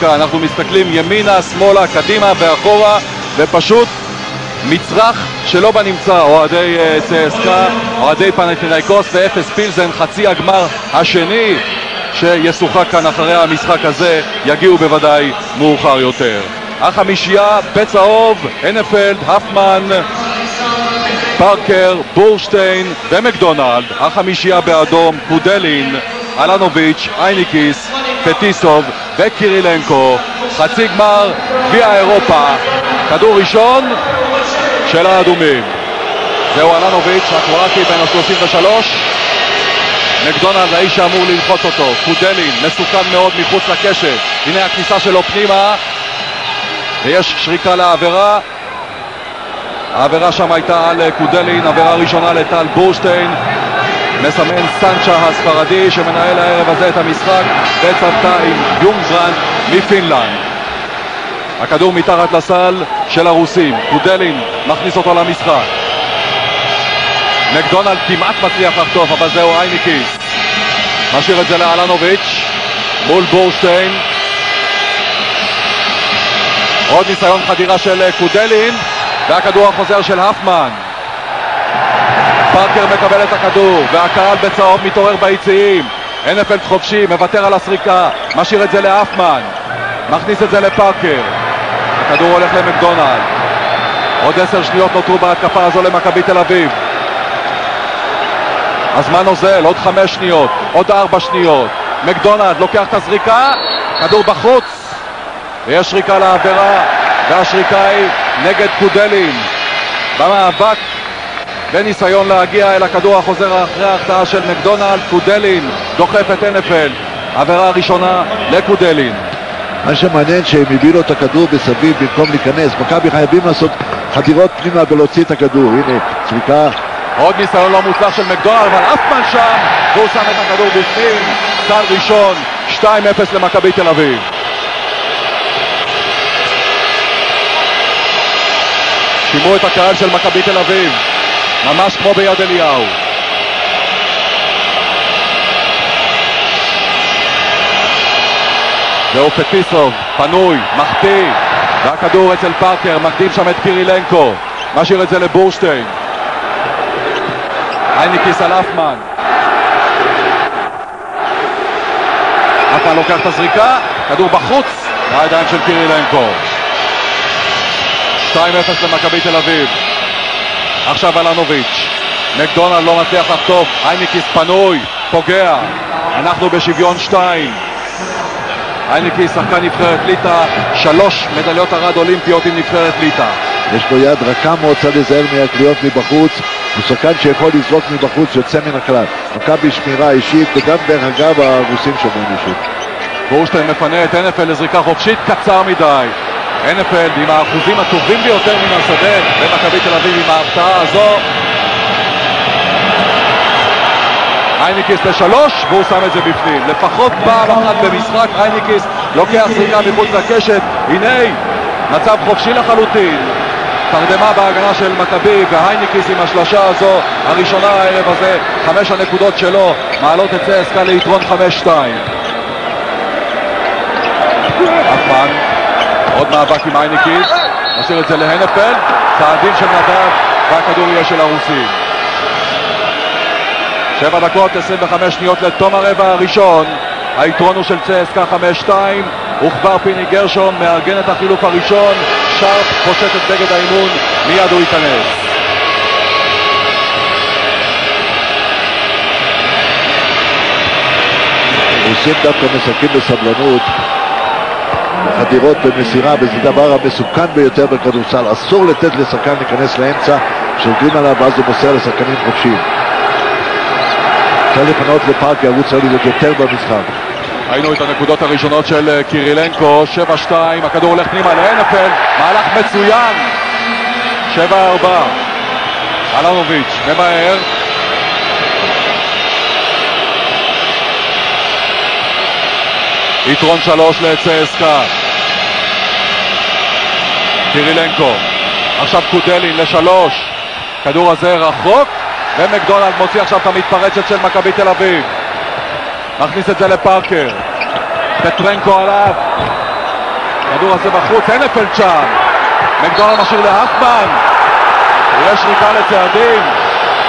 צסקה. אנחנו מסתכלים ימינה, שמאלה, קדימה ואחורה, ופשוט מצרח שלא בנמצא. אוהדי צסקה, אוהדי פנתינייקוס ואפס פילזן, חצי הגמר השני שישוחק כאן אחרי המשחק הזה, יגיעו בוודאי מאוחר יותר. החמישייה בצהוב, הנפלד, הפמן, פארקר, בורשטיין ומקדונלד. החמישייה באדום, קודלין, אלנוביץ', אייניקיס, פטיסוב וקירילנקו. חצי גמר גביע אירופה, כדור ראשון של האדומים. זהו אלנוביץ', הקרואטי בן ה-33. מקדונלד האיש שאמור ללחוץ אותו. קודלין מסוכן מאוד מחוץ לקשת. הנה הכניסה שלו פנימה ויש שריקה לעבירה. העבירה שם הייתה על קודלין, עבירה ראשונה לטל בורשטיין. מסמן סנצ'ה הספרדי שמנהל הערב הזה את המשחק בצוותא עם יונגברנד מפינלנד. הכדור מתחת לסל של הרוסים. קודלין מכניס אותו למשחק. מקדונלד כמעט מצליח לחטוף, אבל זהו אייניקיס. משאיר את זה לאלנוביץ' מול בורשטיין. עוד ניסיון חדירה של קודלין, והכדור החוזר של הפמן. פארקר מקבל את הכדור, והקהל בצהוב מתעורר ביציעים. הנפלד חופשי, מוותר על הסריקה, משאיר את זה להפמן, מכניס את זה לפארקר. הכדור הולך למקדונלד. עוד 10 שניות נותרו בהתקפה הזו למכבי תל אביב. הזמן נוזל, עוד 5 שניות, עוד 4 שניות. מקדונלד לוקח את הזריקה, כדור בחוץ, ויש שריקה לעבירה, והשריקה היא נגד קודלין. במאבק בניסיון להגיע אל הכדור החוזר אחרי ההחטאה של מקדונלד, קודלין דוחף את הנפלד. עבירה הראשונה לקודלין. מה שמעניין שהם הביאו את הכדור בסביב במקום להיכנס. מכבי חייבים לעשות חדירות פנימה ולהוציא את הכדור. הנה, שריקה. עוד ניסיון לא מוצלח של מקדונלד, אבל אף שם, והוא שם את הכדור בפנים. סל ראשון, 2-0 למכבי תל אביב. שימו את הקהל של מכבי תל אביב, ממש כמו ביד אליהו. זהו פטיסוב, פנוי, מחטיא, והכדור אצל פארקר, מקדים שם את קירילנקו, משאיר את זה לבורשטיין. אייניקיס על אפמן. אפמן לוקח את הזריקה, כדור בחוץ, והידיים של קירילנקו. 2-0 למכבי תל אביב. עכשיו אלנוביץ'. מקדונלד לא מצליח לחטוף, אייניקיס פנוי, פוגע. אנחנו בשוויון 2. אייניקיס שחקן נבחרת ליטא, 3 מדליות ארד אולימפיות עם נבחרת ליטא. יש לו יד רכה מאוד, צריך להיזהר מהקליעות מבחוץ. הוא שחקן שיכול לזרוק מבחוץ, יוצא מן הכלל. מכבי שמירה אישית, וגם דרך אגב הרוסים שומרים אישית. בורשטיין מפנה את הנפלד לזריקה חופשית, קצר מדי. הנפלד עם האחוזים הטובים ביותר מן השדה, ומכבי תל אביב עם ההפתעה הזו. אייניקיס ל3 והוא שם את זה בפנים. לפחות פעם אחת במשחק אייניקיס לוקח זריקה מחוץ לקשת. הנה מצב חופשי לחלוטין, תרדמה בהגנה של מכבי, והייניקיס עם השלשה הזו הראשונה הערב הזה. 5 הנקודות שלו מעלות את צסקה ליתרון 5-2. אפמן, עוד מאבק עם אייניקיס, משאיר את זה להנפלד, צעדים של נדב, והכדור יהיה של הרוסים. 7 דקות 25 שניות לתום הרבע הראשון. היתרון הוא של צסקה 5-2. וכבר פיני גרשון מארגן את החילוף הראשון. שרפ פושט את בגד האימון, מיד הוא ייכנס. רוסים דווקא משחקים בסבלנות, חדירות במסירה, וזה דבר המסוכן ביותר בכדורסל. אסור לתת לשחקן להיכנס לאמצע, שולטים עליו ואז הוא מוסר לשחקנים חופשיים. צריך לפנות לפארקר, הוא צריך להיות יותר במשחק. ראינו את הנקודות הראשונות של קירילנקו. 7-2, הכדור הולך פנימה להנפלד, מהלך מצוין. 7-4, אלנוביץ' ממהר, יתרון 3 לצסקה. קירילנקו, עכשיו קודלין ל3, כדור הזה רחוק, ומקדונלד מוציא עכשיו את המתפרצת של מכבי תל אביב, מכניס את זה לפארקר. פטרנקו עליו, כדור הזה בחוץ, הנפלד שם. מקדונלד משאיר להפמן. יש שריקה לצעדים.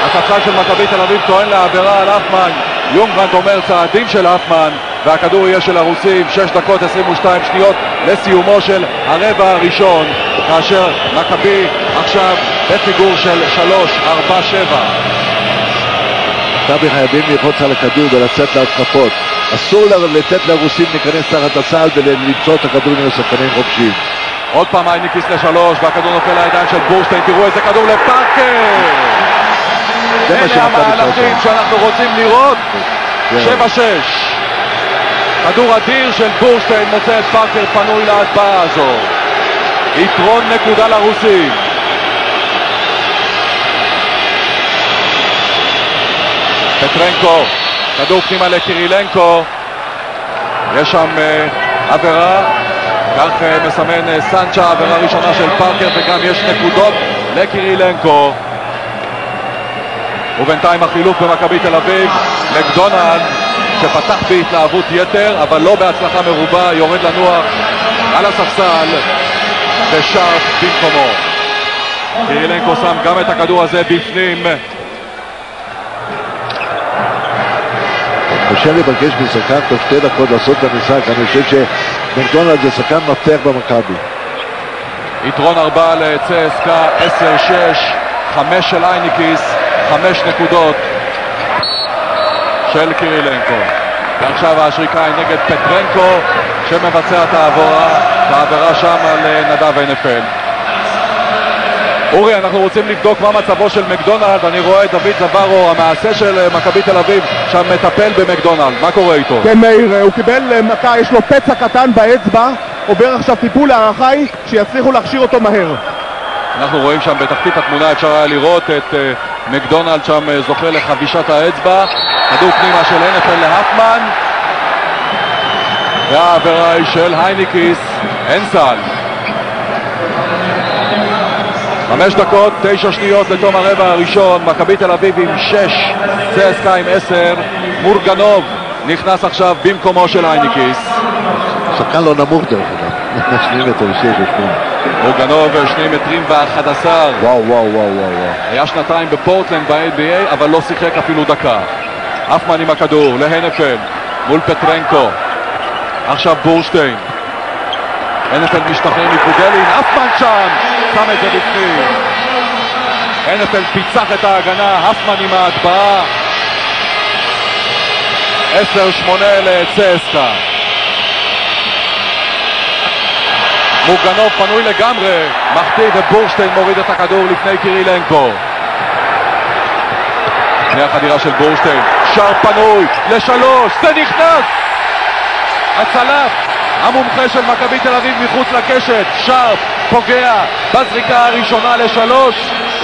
הספסל של מכבי תל אביב טוען לעבירה על הפמן. יונגרנד אומר צעדים של הפמן, והכדור יהיה של הרוסים. 6 דקות 22 שניות לסיומו של הרבע הראשון, כאשר מכבי עכשיו בפיגור של 3-4-7. מכבי חייבים ללחוץ על הכדור ולצאת להתקפות. אסור לתת לרוסים להיכנס תחת הסל ולמצוא את הכדור מן השחקנים חופשיים. עוד פעם הייניקיס ל3, והכדור נופל לידיים של בורשטיין. תראו איזה כדור לפארקר. אלה המהלכים שאנחנו רוצים לראות. 7-6. כדור אדיר של בורשטיין מוצא את פארקר פנוי להטבעה הזו. יתרון נקודה לרוסים. פטרנקו, כדור פנימה לקירילנקו. יש שם עבירה, כך מסמן סנצ'ה, עבירה ראשונה של פארקר, וגם יש נקודות לקירילנקו. ובינתיים החילוף במכבי תל אביב, מקדונלד שפתח בהתלהבות יתר אבל לא בהצלחה מרובה, יורד לנוח על הספסל ושרף במקומו. קירילנקו שם גם את הכדור הזה בפנים. קשה לבקש משחקן תוך 2 דקות לעשות את המשחק. אני חושב שמקדונלד זה שחקן מפתח במכבי. יתרון 4 לצסקה, 10-6, 5 של הייניקיס, 5 נקודות של קירילנקו. ועכשיו השריקה היא נגד פטרנקו שמבצע את העבירה שם על נדב הנפלד. אורי, אנחנו רוצים לבדוק מה מצבו של מקדונלד. אני רואה את דוד זברו, המעשה של מכבי תל אביב, שם מטפל במקדונלד. מה קורה איתו? כן מאיר, הוא קיבל מכה, יש לו פצע קטן באצבע, עובר עכשיו טיפול. הערכה היא שיצליחו להכשיר אותו מהר. אנחנו רואים שם בתחתית התמונה, אפשר היה לראות את מקדונלד שם זוכה לחבישת האצבע. כדור פנימה של NFL להפמן, והעבירה היא של הייניקיס. אין סל. 5 דקות 9 שניות לתום הרבע הראשון. מכבי תל אביב עם 6, צסקה עם 10. מורגנוב נכנס עכשיו במקומו של הייניקיס. שחקן לא נמוך דרך אגב. 2 מטר 6 ו8. מורגנוב 2 מטרים ו11. וואו וואו וואו וואו. היה שנתיים בפורטלנד ב-NBA אבל לא שיחק אפילו דקה. אפמן עם הכדור להנפלד מול פטרנקו. עכשיו בורשטיין. הנפלד משתחרר מקודלין. אפמן שם שם את זה בפנים. הנפלד פיצח את ההגנה. אפמן עם ההטבעה. 10-8 לצסקה. מורגנוב פנוי לגמרי, מחטיא ובורשטיין מוריד את הכדור לפני קירילנקו. לפני החדירה של בורשטיין, שרף פנוי ל3, זה נכנס! הצלף, המומחה של מכבי תל אביב מחוץ לקשת, שרף פוגע בזריקה הראשונה ל3,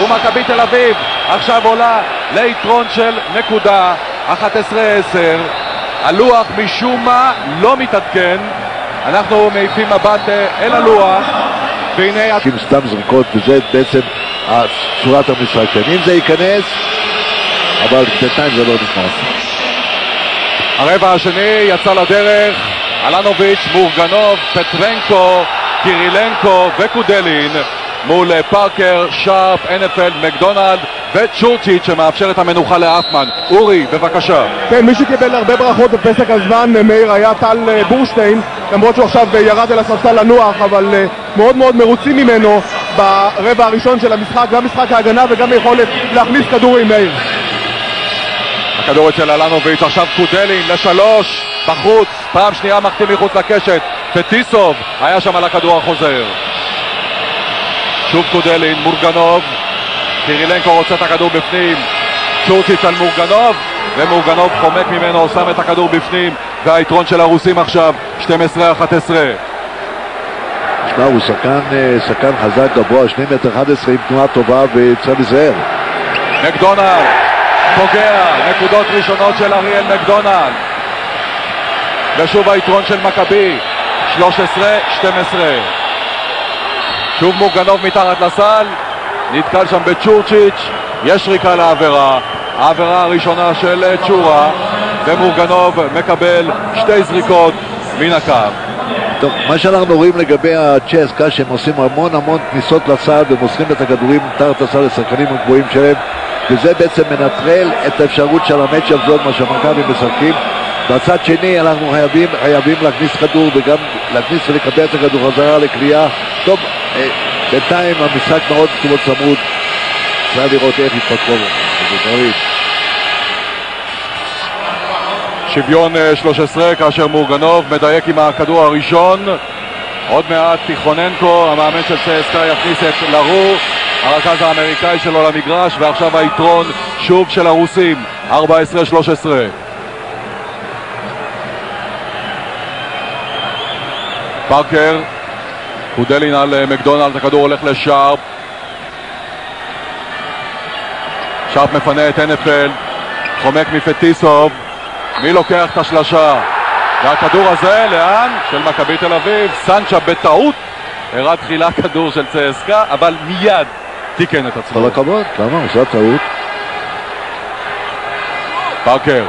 ומכבי תל אביב עכשיו עולה ליתרון של נקודה, 11-10. הלוח משום מה לא מתעדכן. אנחנו מעיפים מבט אל הלוח, והנה סתם זריקות, וזה בעצם שורת המשחק. אם זה ייכנס, אבל בינתיים זה לא נכנס. הרבע השני יצא לדרך. אלנוביץ', מורגנוב, פטרנקו, קירילנקו וקודלין מול פארקר, שרף, הנפלד, מקדונלד וצ'ורצ'יץ' שמאפשר את המנוחה לאפמן. אורי, בבקשה. כן, מי שקיבל הרבה ברכות בפסק הזמן, מאיר, היה טל בורשטיין, למרות שהוא עכשיו ירד אל הספסל לנוח, אבל מאוד מאוד מרוצים ממנו ברבע הראשון של המשחק, גם משחק ההגנה וגם יכולת להכניס כדורים, מאיר. הכדור אצל אלנוביץ', עכשיו קודלין ל3, בחוץ, פעם שנייה מחטיא מחוץ לקשת, פטיסוב היה שם על הכדור החוזר. שוב קודלין, מורגנוב, קירילנקו רוצה את הכדור בפנים, צ'ורצ'יץ' על מורגנוב, ומורגנוב חומק ממנו, שם את הכדור בפנים, והיתרון של הרוסים עכשיו 12-11. תשמע, הוא שחקן חזק גבוה, 2 מטר 11 עם תנועה טובה וצריך לזהר. מקדונלד פוגע, נקודות ראשונות של אריאל מקדונלד, ושוב היתרון של מכבי 13-12. שוב מורגנוב מתחת לסל, נתקל שם בצ'ורצ'יץ', יש שריקה לעבירה, העבירה הראשונה של צ'ורה, ומורגנוב מקבל 2 זריקות מן הקו. טוב, מה שאנחנו רואים לגבי הצ'סקה, שהם עושים המון כניסות לסל ומוסרים את הכדורים מתחת לסל לשחקנים הגבוהים שלהם, וזה בעצם מנטרל את האפשרות של המצ'אפ זון, מה שמכבי משחקים. בצד שני אנחנו חייבים להכניס כדור וגם להכניס ולקבל את הכדור חזרה לקליעה. טוב, בינתיים המשחק מאוד צמוד, צריך לראות איך יתפתחו. שוויון 13 כאשר מורגנוב מדייק עם הכדור הראשון. עוד מעט טיכוננקו, המאמן של צסקה, יכניס את לרו, הרכז האמריקאי שלו, למגרש, ועכשיו היתרון שוב של הרוסים, 14-13. פארקר, קודלין על מקדונלד, הכדור הולך לשארפ. שרפ מפנה את הנפלד, חומק מפטיסוב. מי לוקח את השלשה? והכדור הזה לאן? של מכבי תל אביב. סנצ'ה בטעות הראה תחילה כדור של צסקה, אבל מיד תיקן את עצמו. כל הכבוד, למה? עושה טעות. פארקר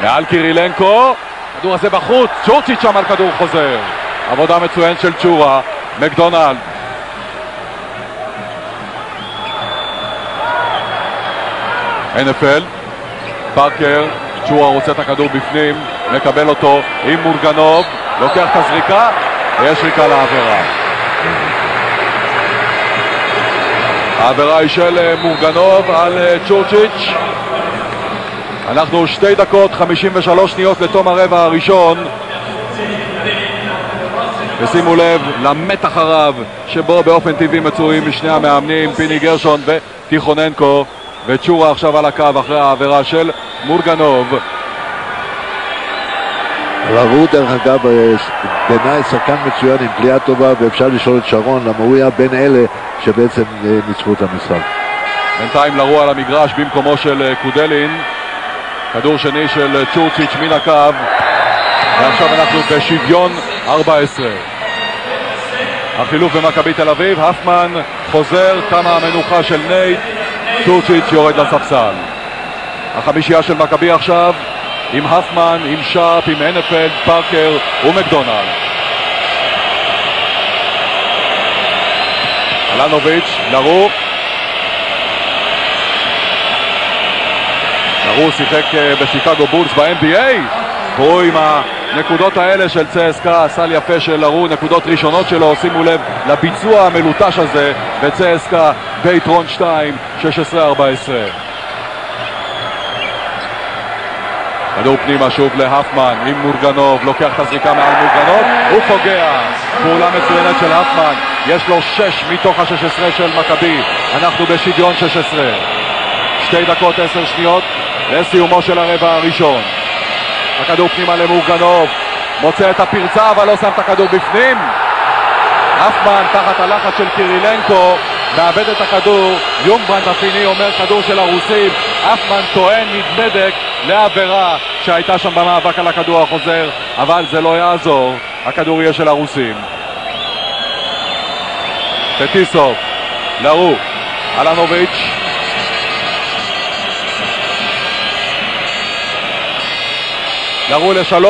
מעל קירילנקו, הכדור הזה בחוץ. צ'ורצ'יץ' שם על כדור חוזר. עבודה מצוינת של צ'ורה. מקדונלד, NFL, פארקר, צ'ורה רוצה את הכדור בפנים, מקבל אותו עם מורגנוב, לוקח את הזריקה, ויש שריקה לעבירה. העבירה היא של מורגנוב על צ'ורצ'יץ'. אנחנו 2 דקות 53 שניות לתום הרבע הראשון, ושימו לב למתח הרב שבו באופן טבעי מצויים משני המאמנים, פיני גרשון וטיכוננקו, וצ'ורה עכשיו על הקו אחרי העבירה של מורגנוב. לרו דרך אגב בעיניי שחקן מצוין עם פליאה טובה, ואפשר לשאול את שרון למה הוא היה בין אלה שבעצם ניצחו את המשחק. בינתיים לרו על המגרש במקומו של קודלין. כדור שני של צ'ורצ'יץ' מן הקו, ועכשיו אנחנו בשוויון 14. החילוף במכבי תל אביב, הפמן חוזר, תמה המנוחה של נייט, צ'ורצ'יץ' יורד לספסל. החמישייה של מכבי עכשיו עם הפמן, עם שרפ, עם הנפלד, פארקר ומקדונלד. אלנוביץ', לרו. לרו שיחק בשיקגו בולס ב-NBA, והוא עם הנקודות האלה של צסקה, סל יפה של לרו, נקודות ראשונות שלו. שימו לב לביצוע המלוטש הזה, וצסקה ביתרון 2, 16-14. כדור פנימה שוב להפמן עם מורגנוב, לוקח את הזריקה מעל מורגנוב, הוא פוגע. פעולה מצוינת של הפמן, יש לו 6 מתוך ה-16 של מכבי. אנחנו בשוויון 16. 2 דקות 10 שניות לסיומו של הרבע הראשון. הכדור פנימה למורגנוב, מוצא את הפרצה אבל לא שם את הכדור בפנים. הפמן תחת הלחץ של קירילנקו מאבד את הכדור. יונגברנט הפיני אומר כדור של הרוסים. הפמן טוען נדמדק לעבירה שהייתה שם במאבק על הכדור החוזר, אבל זה לא יעזור, הכדור יהיה של הרוסים. פטיסוב, לרו, אלנוביץ', לרו ל3,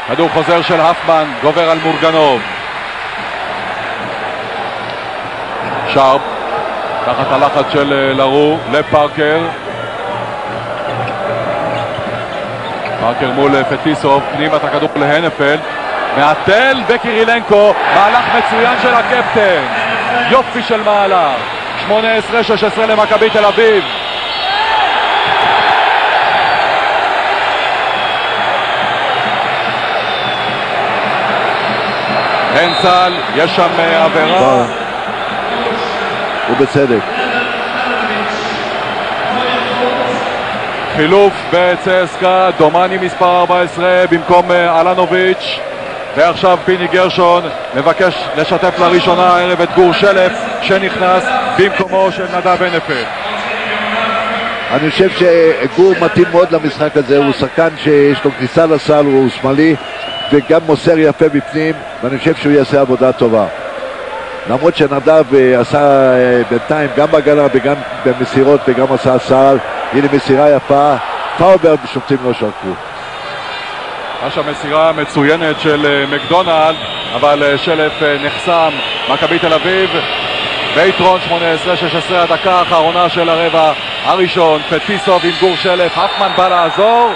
כדור חוזר של הפמן, גובר על מורגנוב. שרפ, תחת הלחץ של לרו, לפארקר. פארקר מול פטיסוב, פנימה את הכדור להנפלד, מעטל בקירילנקו, מהלך מצוין של הקפטן, יופי של מהלך. 18-16 למכבי תל אביב. אין צל, יש שם עבירה. ובצדק. חילוף בצסקה, דומני מספר 14 במקום אלנוביץ', ועכשיו פיני גרשון מבקש לשתף לראשונה הערב את גור שלף שנכנס במקומו של נדב הנפלד. אני חושב שגור מתאים מאוד למשחק הזה, הוא שחקן שיש לו כניסה לסל, הוא שמאלי וגם מוסר יפה בפנים, ואני חושב שהוא יעשה עבודה טובה. למרות שנדב עשה בינתיים גם בהגנה וגם במסירות וגם עשה סל. הנה מסירה יפה, פאובר בשופטים לא שרקו. עכשיו מסירה מצוינת של מקדונלד, אבל שלף נחסם. מכבי תל אביב ביתרון 18-16, הדקה האחרונה של הרבע הראשון. פטיסוב עם גור שלף, הפמן בא לעזור,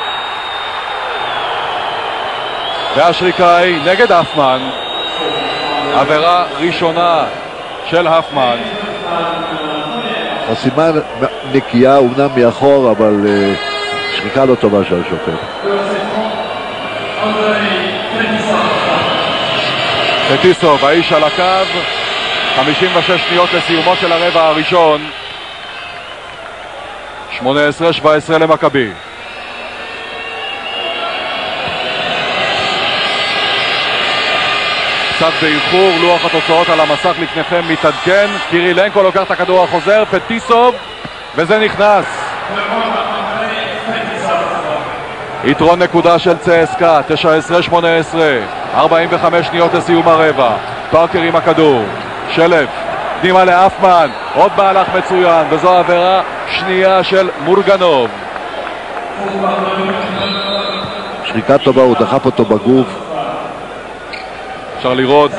והשריקה היא נגד הפמן. עבירה ראשונה של הפמן. חסימה נקייה, אומנם מאחור, אבל שריקה לא טובה של השופט. פטיסוב, האיש על הקו, 56 שניות לסיומו של הרבע הראשון. 18-17 למכבי. קצת באיחור, לוח התוצאות על המסך לפניכם מתעדכן. קירילנקו לוקח את הכדור החוזר, פטיסוב, וזה נכנס. יתרון נקודה של צסקה, 19-18, 45 שניות לסיום הרבע. פארקר עם הכדור, שלף, פנימה לאפמן, עוד מהלך מצוין, וזו עבירה שנייה של מורגנוב. שריקה טובה, הוא דחף אותו בגוף. אפשר לראות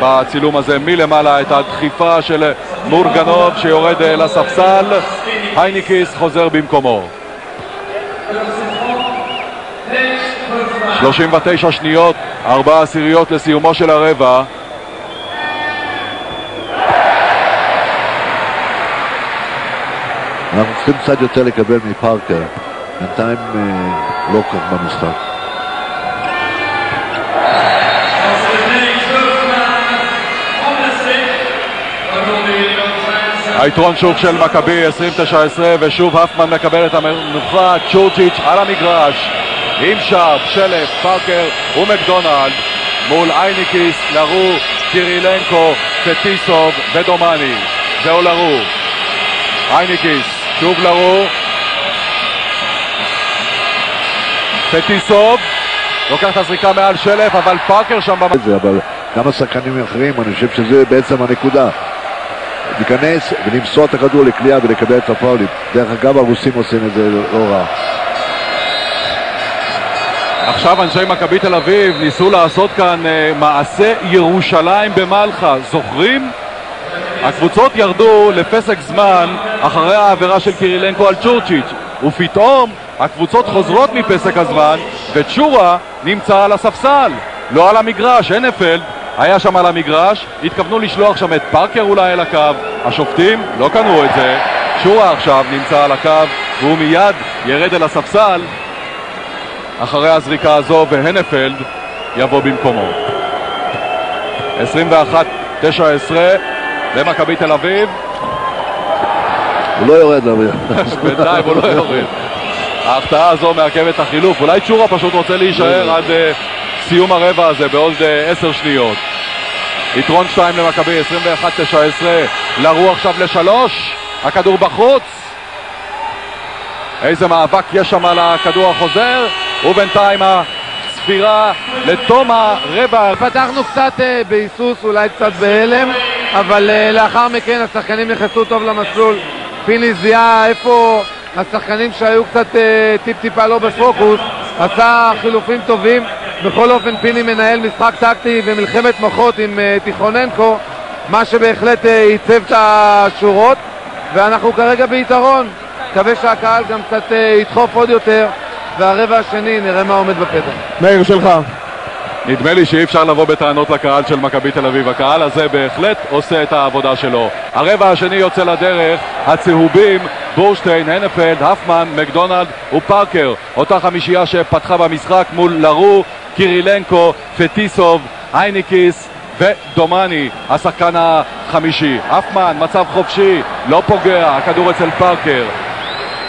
בצילום הזה מלמעלה את הדחיפה של מורגנוב שיורד לספסל. הייניקיס חוזר במקומו. 39 שניות, 4 עשיריות לסיומו של הרבע. אנחנו צריכים קצת יותר לקבל מפארקר. בינתיים לא כך במשחק. היתרון שוב של מכבי 29-10, ושוב הפמן מקבל את המנוחה. צ'ורצ'יץ' על המגרש עם שרף, שלף, פארקר ומקדונלד מול הייניקיס, לרו, קירילנקו, פטיסוב ודומני. זהו לרו, הייניקיס, שוב לרו, פטיסוב לוקח את הזריקה מעל שלף, אבל פארקר שם אבל גם השחקנים האחרים, אני חושב שזה בעצם הנקודה, להיכנס ולמסור את הכדור לקליעה ולקבל את הפאולים. דרך אגב, הרוסים עושים את זה לא רע. עכשיו אנשי מכבי תל אביב ניסו לעשות כאן מעשה ירושלים במלחה. זוכרים? הקבוצות ירדו לפסק זמן אחרי העבירה של קירילנקו על צ'ורצ'יץ', ופתאום הקבוצות חוזרות מפסק הזמן וצ'ורה נמצא על הספסל, לא על המגרש. הנפלד היה שם על המגרש, התכוונו לשלוח שם את פארקר אולי אל הקו, השופטים לא קנו את זה. צ'ורה עכשיו נמצא על הקו והוא מיד ירד אל הספסל אחרי הזריקה הזו, והנפלד יבוא במקומו. 21-19 למכבי תל אביב. הוא לא יורד להביא. בינתיים הוא לא יורד. ההחטאה הזו מעכבת החילוף. אולי צ'ורה פשוט רוצה להישאר עד סיום הרבע הזה בעוד 10 שניות. יתרון 2 למכבי, 21-19. לרו עכשיו ל3, הכדור בחוץ. איזה מאבק יש שם על הכדור החוזר, ובינתיים הספירה לתום הרבע. פתחנו קצת בהיסוס, אולי קצת בהלם, אבל לאחר מכן השחקנים נכנסו טוב למסלול. פיני זיהה איפה השחקנים שהיו קצת טיפ-טיפה לא בפוקוס, עשה חילופים טובים. בכל אופן פיני מנהל משחק טקטי ומלחמת מוחות עם תיכוננקו, מה שבהחלט ייצב את השורות, ואנחנו כרגע ביתרון. מקווה שהקהל גם קצת ידחוף עוד יותר, והרבע השני נראה מה עומד בפתח. מאיר שלך. נדמה לי שאי אפשר לבוא בטענות לקהל של מכבי תל אביב. הקהל הזה בהחלט עושה את העבודה שלו. הרבע השני יוצא לדרך, הצהובים, בורשטיין, הנפלד, הפמן, מקדונלד ופארקר, אותה חמישייה שפתחה במשחק מול לרו, קירילנקו, פטיסוב, הייניקיס ודומני, השחקן החמישי. הפמן, מצב חופשי, לא פוגע, הכדור אצל פארקר.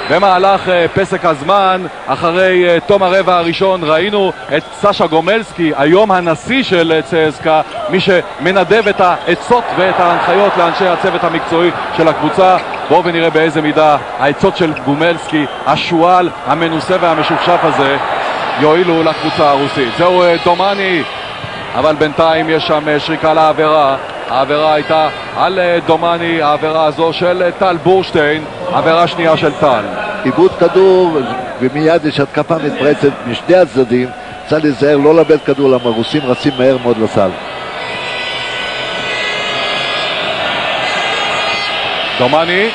במהלך פסק הזמן, אחרי תום הרבע הראשון, ראינו את סשה גומלסקי, היום הנשיא של צסקה, מי שמנדב את העצות ואת ההנחיות לאנשי הצוות המקצועי של הקבוצה. בואו ונראה באיזה מידה העצות של גומלסקי, השואל המנוסה והמשופשף הזה, יועילו לקבוצה הרוסית. זהו דומני, אבל בינתיים יש שם שריקה לעבירה. העבירה הייתה על דומני, העבירה הזו של טל בורשטיין, עבירה שנייה של טל. איבוד כדור ומיד יש התקפה מתפרצת משני הצדדים, צריך להיזהר, לא לאבד כדור, למה הרוסים רצים מהר מאוד לסל. דומני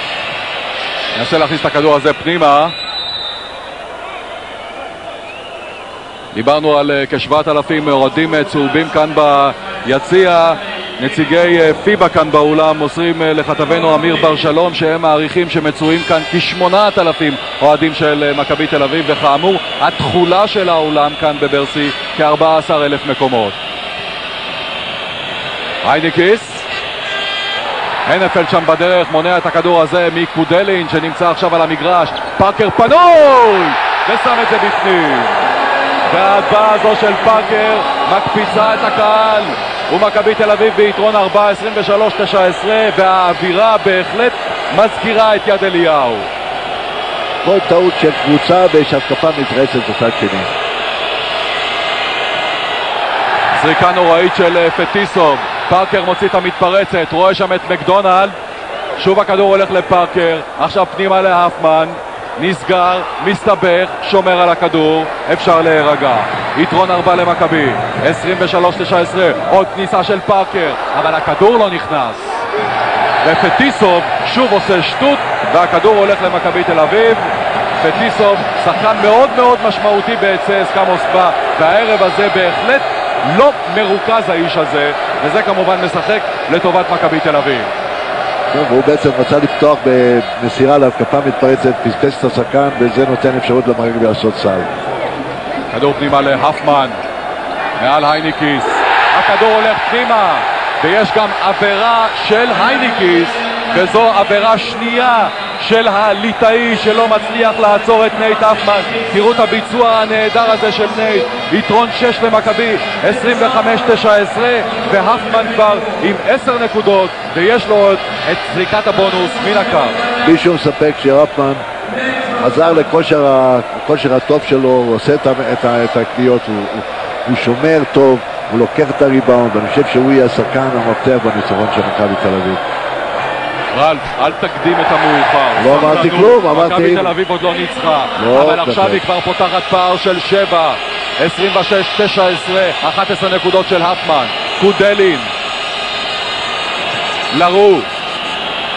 ננסה להכניס את הכדור הזה פנימה. דיברנו על כ-7,000 אוהדים צהובים כאן ביציע. נציגי פיבה כאן באולם מוסרים לכתבנו אמיר בר שלום שהם מעריכים שמצויים כאן כ-8,000 אוהדים של מכבי תל אביב, וכאמור התכולה של האולם כאן בברסי כ-14,000 מקומות. הייניקיס, הנפלד שם בדרך, מונע את הכדור הזה מקודלין שנמצא עכשיו על המגרש. פארקר פנוי ושם את זה בפנים, וההטבעה הזו של פארקר מקפיצה את הקהל, ומכבי תל אביב ביתרון 4-23-19, והאווירה בהחלט מזכירה את יד אליהו. כל טעות של קבוצה ויש התקפה מתרצת בצד שני. זריקה נוראית של פטיסוב, פארקר מוציא את המתפרצת, רואה שם את מקדונלד, שוב הכדור הולך לפארקר, עכשיו פנימה להפמן, נסגר, מסתבך, שומר על הכדור, אפשר להירגע. יתרון 4 למכבי, 23-19, עוד כניסה של פארקר, אבל הכדור לא נכנס. ופטיסוב שוב עושה שטות, והכדור הולך למכבי תל אביב. פטיסוב, שחקן מאוד מאוד משמעותי בצסקה מוסקבה, והערב הזה בהחלט לא מרוכז האיש הזה, וזה כמובן משחק לטובת מכבי תל אביב. והוא בעצם רצה לפתוח במסירה להתקפה מתפרצת, פספס את השחקן, וזה נותן אפשרות למרגל לעשות סל. כדור פנימה להפמן, מעל הייניקיס, הכדור הולך פנימה, ויש גם עבירה של הייניקיס, וזו עבירה שנייה של הליטאי שלא מצליח לעצור את נייט הפמן. תראו את הביצוע הנהדר הזה של נייט. יתרון 6 למכבי, 25-19, והפמן כבר עם 10 נקודות, ויש לו את זריקת הבונוס מן הקו. בלי שום ספק שהפמן חזר לכושר הטוב שלו, הוא עושה את הקניות, הוא שומר טוב, הוא לוקח את הריבאונד, ואני חושב שהוא יהיה השחקן המפתח בניצחון של מכבי תל אביב. רלף, אל תקדים את המאוחר. לא אמרתי כלום, אמרתי... מכבי תל אביב עוד לא ניצחה, אבל עכשיו היא כבר פותחת פער של 7, 26-19, 11 נקודות של הפמן. קודלין, לרו,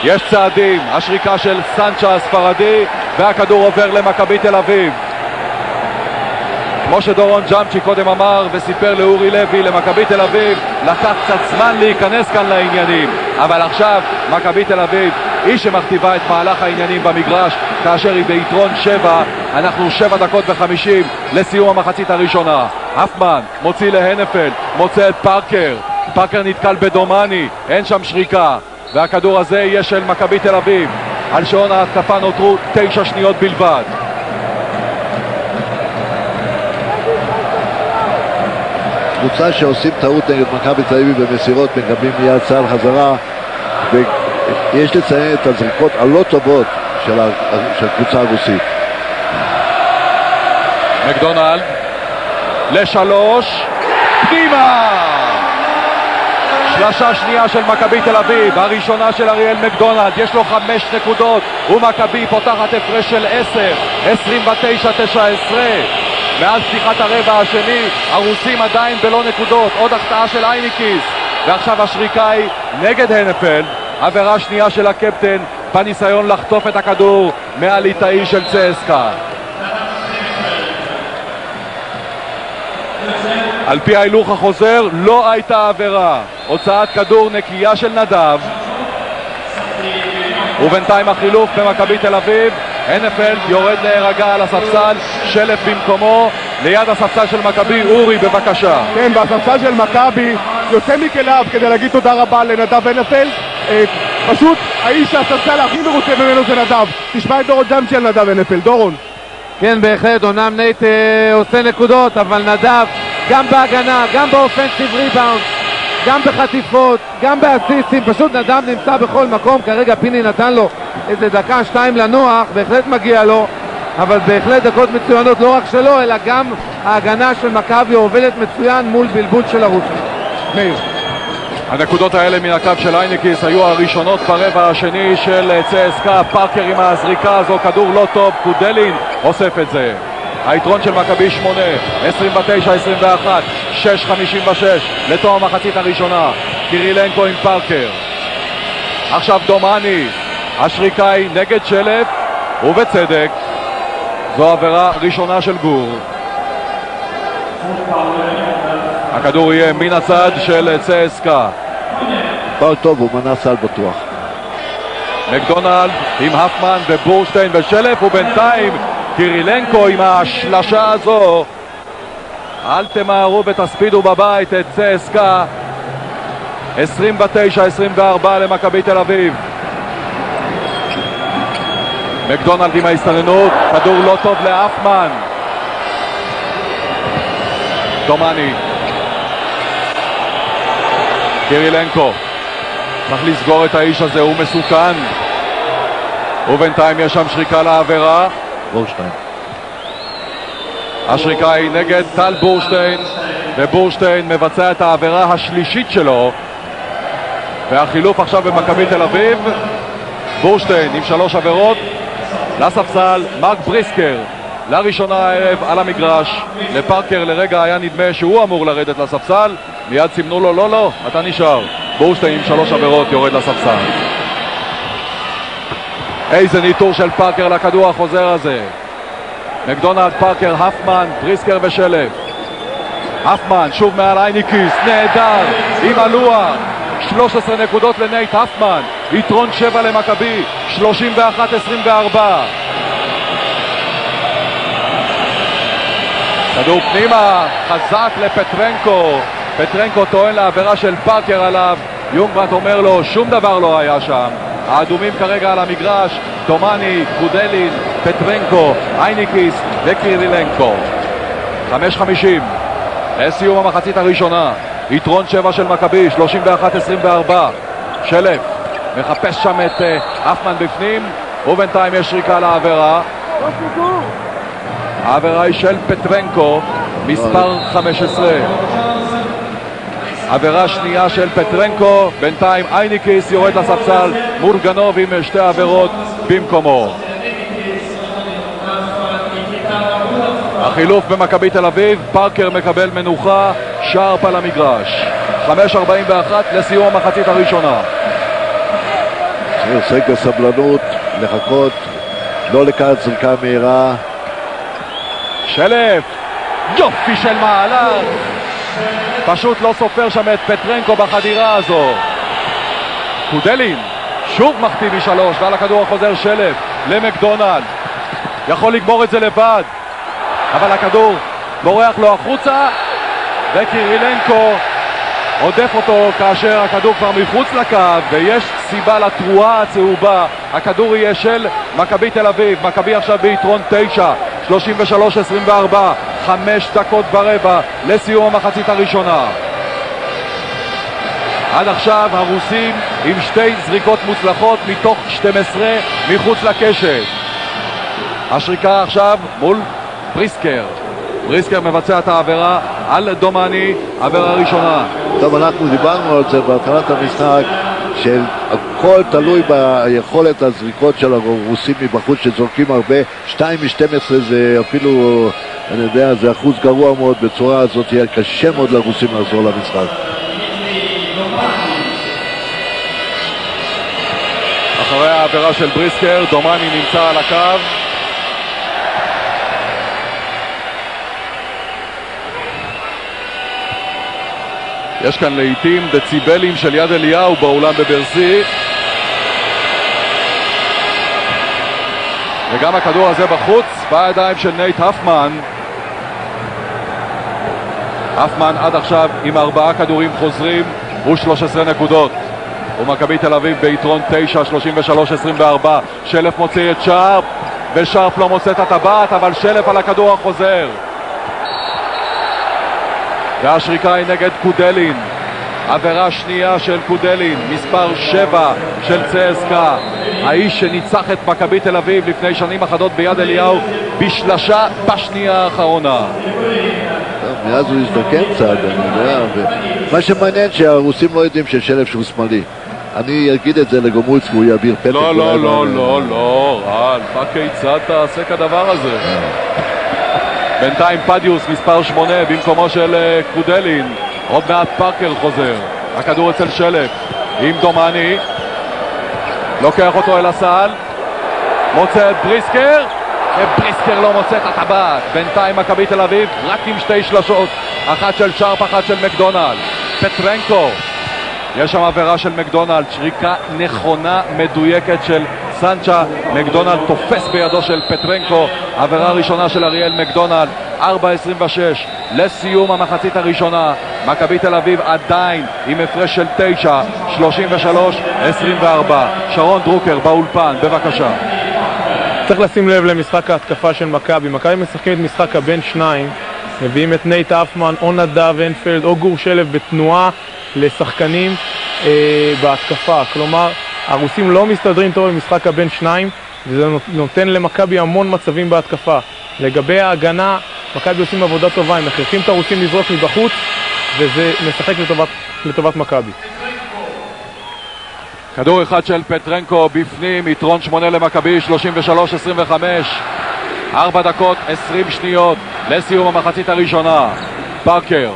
יש צעדים, השריקה של סנצ'ה הספרדי, והכדור עובר למכבי תל אביב. כמו שדורון ג'אמצ'י קודם אמר וסיפר לאורי לוי, למכבי תל אביב לקח קצת זמן להיכנס כאן לעניינים, אבל עכשיו מכבי תל אביב היא שמכתיבה את מהלך העניינים במגרש, כאשר היא ביתרון 7. אנחנו 7 דקות ו50 לסיום המחצית הראשונה. הפמן מוציא להנפלד, מוצא את פארקר, פארקר נתקל בדומני, אין שם שריקה, והכדור הזה יהיה של מכבי תל אביב. על שעון ההתקפה נותרו 9 שניות בלבד. קבוצה שעושים טעות נגד מכבי תל אביב במסירות מקבלים מיד סל חזרה, ויש לציין את הזריקות הלא טובות של קבוצה הרוסית. מקדונלד לשלוש, פנימה, שלשה שנייה של מכבי תל אביב, הראשונה של אריאל מקדונלד, יש לו 5 נקודות, ומכבי פותחת הפרש של 10, 29-19. מאז פתיחת הרבע השני הרוסים עדיין בלא נקודות. עוד החטאה של הייניקיס, ועכשיו השריקה היא נגד הנפלד, עבירה שנייה של הקפטן בניסיון לחטוף את הכדור מהליטאי של צסקה. על פי ההילוך החוזר לא הייתה עבירה, הוצאת כדור נקייה של נדב, ובינתיים החילוף במכבי תל אביב. הנפלד יורד להירגע על הספסל, שלף במקומו ליד הספסל של מכבי. אורי בבקשה. כן, בספסל של מכבי יוצא מכליו כדי להגיד תודה רבה לנדב הנפלד. פשוט האיש שהספסל הכי מרוצה ממנו זה נדב. תשמע את דורון ג'אמצ'י על נדב הנפלד. דורון. כן, בהחלט, אומנם נייט עושה נקודות, אבל נדב גם בהגנה, גם באופנסיב ריבאונד, גם בחטיפות, גם באסיסטים, פשוט נדב נמצא בכל מקום. כרגע פיני נתן לו איזה דקה 2 לנוח, בהחלט מגיע לו, אבל בהחלט דקות מצוינות, לא רק שלו, אלא גם ההגנה של מכבי עובדת מצוין מול בלבול של הרוסים. מאיר. הנקודות האלה מן הקו של הייניקיס היו הראשונות ברבע השני של צסקה. פארקר עם הזריקה הזו, כדור לא טוב, קודלין אוסף את זה. היתרון של מכבי 8, 29-21, 6:56 לתום המחצית הראשונה. קירילנקו עם פארקר. עכשיו דומני, השריקה היא נגד שלף, ובצדק. זו עבירה ראשונה של גור. הכדור יהיה מן הצד של צסקה. פער טוב, הוא מנע סל בטוח. מקדונלד עם הפמן ובורשטיין ושלף, ובינתיים קירילנקו עם השלשה הזו. אל תמהרו ותספידו בבית את צסקה. 29-24 למכבי תל אביב. מקדונלד עם ההסתננות, כדור לא טוב לאפמן. דומני, קירילנקו צריך לסגור את האיש הזה, הוא מסוכן. ובינתיים יש שם שריקה לעבירה. בורשטיין. השריקה היא נגד טל בורשטיין, ובורשטיין מבצע את העבירה השלישית שלו. והחילוף עכשיו במכבי תל אביב, בורשטיין עם 3 עבירות. לספסל מרק בריסקר, לראשונה הערב על המגרש. לפארקר לרגע היה נדמה שהוא אמור לרדת לספסל, מיד סימנו לו, לא, אתה נשאר. בורשטיין עם 3 עבירות יורד לספסל. איזה ניטור של פארקר לכדור החוזר הזה. מקדונלד, פארקר, הפמן, בריסקר ושלף. הפמן שוב מעל איינקיס, נהדר עם הלוח. 13 נקודות לנייט הפמן, יתרון 7 למכבי, 31-24. כדור פנימה, חזק לפטרנקו. פטרנקו טוען לעבירה של פארקר עליו, יונגברט אומר לו שום דבר לא היה שם. האדומים כרגע על המגרש, דומני, קודלין, פטרנקו, איינקיס וקירילנקו. 5:50 לסיום המחצית הראשונה. יתרון 7 של מכבי, 31-24. שלף מחפש שם את אפמן בפנים, ובינתיים יש שריקה לעבירה. העבירה היא של פטרנקו, מספר 15. עבירה שנייה של פטרנקו. בינתיים איינקיס יורד לספסל, מורגנוב עם 2 עבירות במקומו. החילוף במכבי תל אביב, פארקר מקבל מנוחה, שרפ על המגרש. 5:41 לסיום המחצית הראשונה. עוסק בסבלנות, לחכות, לא לקחת זריקה מהירה. שלף, יופי של מהלך, פשוט לא סופר שם את פטרנקו בחדירה הזו. קודלין שוב מחטיא מ3, ועל הכדור החוזר שלף למקדונלד, יכול לגמור את זה לבד, אבל הכדור בורח לו החוצה, וקירילנקו עודף אותו כאשר הכדור כבר מחוץ לקו, ויש סיבה לתרועה הצהובה. הכדור יהיה של מכבי תל אביב. מכבי עכשיו ביתרון 9, 33-24, 5 דקות ורבע לסיום המחצית הראשונה. עד עכשיו הרוסים עם 2 זריקות מוצלחות מתוך 12 מחוץ לקשת. השריקה עכשיו מול בריסקר. בריסקר מבצע את העבירה על דומני, עבירה ראשונה. טוב, אנחנו דיברנו על זה בהתחלת המשחק, שהכל תלוי ביכולת הזריקות של הרוסים מבחוץ שזורקים הרבה. 2 מ-12 זה אפילו, אני יודע, זה אחוז גרוע מאוד. בצורה הזאת יהיה קשה מאוד לרוסים לחזור למשחק. אחרי העבירה של בריסקר, דומני נמצא על הקו. יש כאן לעיתים דציבלים של יד אליהו באולם בברסי, וגם הכדור הזה בחוץ בידיים של נייט הפמן. הפמן עד עכשיו עם 4 כדורים חוזרים ו13 נקודות, ומכבי תל אביב ביתרון 9, 33-24. שלף מוציא את שרפ, ושרפ לא מוצא את הטבעת, אבל שלף על הכדור החוזר. והשריקה היא נגד קודלין, עבירה שנייה של קודלין, מספר 7 של צסקה, האיש שניצח את מכבי תל אביב לפני שנים אחדות ביד אליהו בשלשה בשנייה האחרונה. מאז הוא הזדקן קצת, אני יודע, מה שמעניין שהרוסים לא יודעים ששלף שהוא שמאלי. אני אגיד את זה לגומולסקי, הוא יעביר פתק. לא, רן, מה כיצד תעשה כדבר הזה? בינתיים פדיוס מספר 8 במקומו של קודלין. עוד מעט פארקר חוזר. הכדור אצל שלף עם דומני, לוקח אותו אל הסל, מוצא את בריסקר, ובריסקר לא מוצא את הטבעת. בינתיים מכבי תל אביב רק עם 2 שלשות, אחת של שרפ, אחת של מקדונלד. פטרנקו, יש שם עבירה של מקדונלד, שריקה נכונה מדויקת של סנצ'ה. מקדונלד תופס בידו של פטרנקו, עבירה ראשונה של אריאל מקדונלד. 4:26 לסיום המחצית הראשונה, מכבי תל אביב עדיין עם הפרש של 9, 33-24. שרון דרוקר באולפן, בבקשה. צריך לשים לב למשחק ההתקפה של מכבי. מכבי משחקים את משחק הבין שניים, מביאים את נייט אפמן או נדב אנפלד או גור שלף בתנועה לשחקנים בהתקפה. כלומר, הרוסים לא מסתדרים טוב במשחק הבין שניים, וזה נותן למכבי המון מצבים בהתקפה. לגבי ההגנה, מכבי עושים עבודה טובה, הם מכריחים את הרוסים לזרוק מבחוץ, וזה משחק לטובת מכבי. כדור אחד של פטרנקו בפנים, יתרון 8 למכבי, 33-25. 4 דקות 20 שניות לסיום המחצית הראשונה. פארקר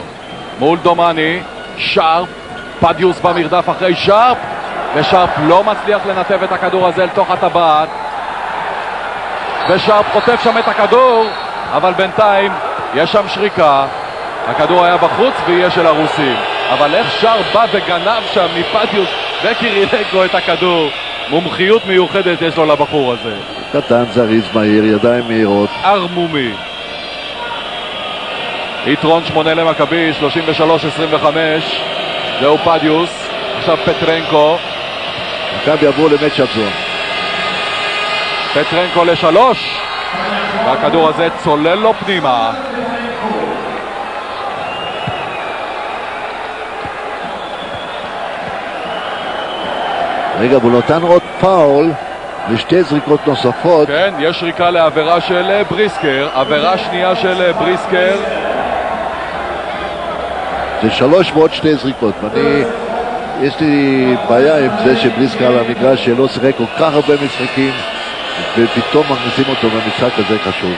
מול דומני, שרפ, פדיוס במרדף אחרי שרפ, ושרפ לא מצליח לנתב את הכדור הזה לתוך הטבעת, ושרפ חוטף שם את הכדור, אבל בינתיים יש שם שריקה. הכדור היה בחוץ ויהיה של הרוסים, אבל איך שרפ בא וגנב שם מפדיוס וקירילנקו את הכדור. מומחיות מיוחדת יש לו לבחור הזה. קטן, זריז, מהיר, ידיים מהירות, ארמומי. יתרון 8 למכבי, 33-25. זהו פדיוס, עכשיו פטרנקו. מכבי עברו למצ'אפ זון. פטרנקו ל3, והכדור הזה צולל לו פנימה. רגע, והוא נותן עוד פאול לשתי זריקות נוספות. כן, יש שריקה לעבירה של בריסקר, עבירה שנייה של בריסקר. זה 3 ועוד 2 זריקות, יש לי בעיה עם זה שבריסקר על המגרש שלא שיחק כל כך הרבה משחקים, ופתאום מכניסים אותו במשחק הזה חשוב.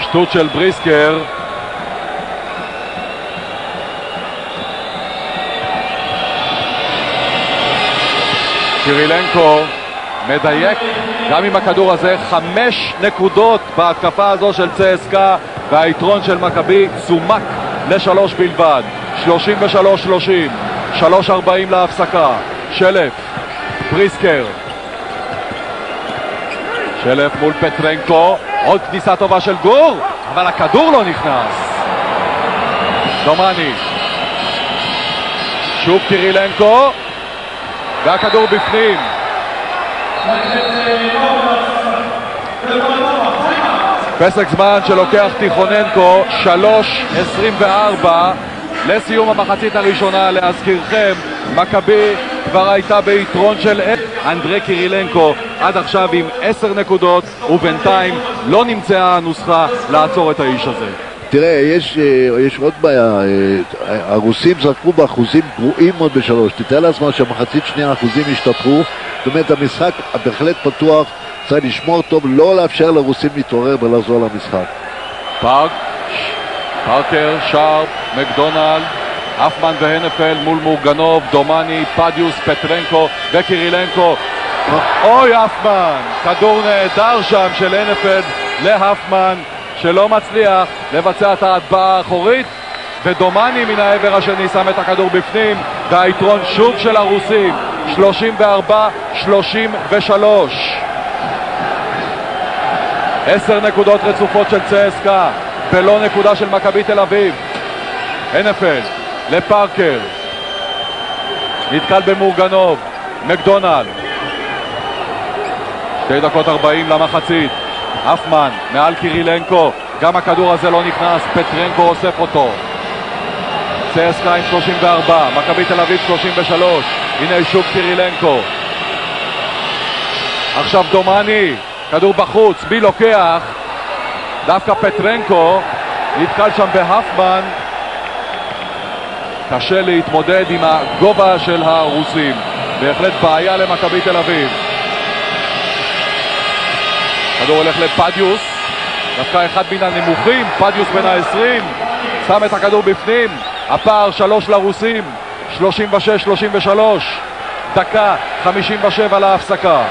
שטות של בריסקר. קירילנקו מדייק גם עם הכדור הזה. 5 נקודות בהתקפה הזו של צסקה, והיתרון של מכבי צומק ל3 בלבד. 33-30, 3:40 להפסקה. שלף, בריסקר, שלף מול פטרנקו, עוד כניסה טובה של גור, אבל הכדור לא נכנס. דומני, שוב קירילנקו, והכדור בפנים. פסק זמן שלוקח טיכוננקו. 3:24 לסיום המחצית הראשונה. להזכירכם, מכבי כבר הייתה ביתרון של אנדרי קירילנקו עד עכשיו עם 10 נקודות, ובינתיים לא נמצאה הנוסחה לעצור את האיש הזה. תראה, יש עוד בעיה. הרוסים זרקו באחוזים גרועים מאוד ב3. תתאר לעצמם שהמחצית שנייה האחוזים השתפרו. זאת אומרת, המשחק בהחלט פתוח, צריך לשמור טוב, לא לאפשר לרוסים להתעורר ולחזור למשחק. פארקר, שרפ, מקדונלד, אפמן והנפל מול מורגנוב, דומני, פדיוס, פטרנקו וקירילנקו. אוי, אפמן, כדור נהדר שם של הנפל להפמן, שלא מצליח לבצע את ההטבעה האחורית, ודומני מן העבר השני שם את הכדור בפנים, והיתרון שוב של הרוסים, 34-33. 10 נקודות רצופות של צסקה, ולא נקודה של מכבי תל אביב. הנפל לפארקר, נתקל במורגנוב, מקדונלד. 2 דקות 40 למחצית. אפמן מעל קירילנקו, גם הכדור הזה לא נכנס, פטרנקו אוסף אותו. צסקה עם 34, מכבי תל אביב 33. הנה שוב קירילנקו, עכשיו דומני, כדור בחוץ, מי לוקח? דווקא פטרנקו, נתקל שם בהפמן. קשה להתמודד עם הגובה של הרוסים, בהחלט בעיה למכבי תל אביב. כדור הולך לפדיוס, דווקא אחד מן הנמוכים, פדיוס בין ה-20, שם את הכדור בפנים, הפער 3 לרוסים, 36-33, דקה 57 להפסקה.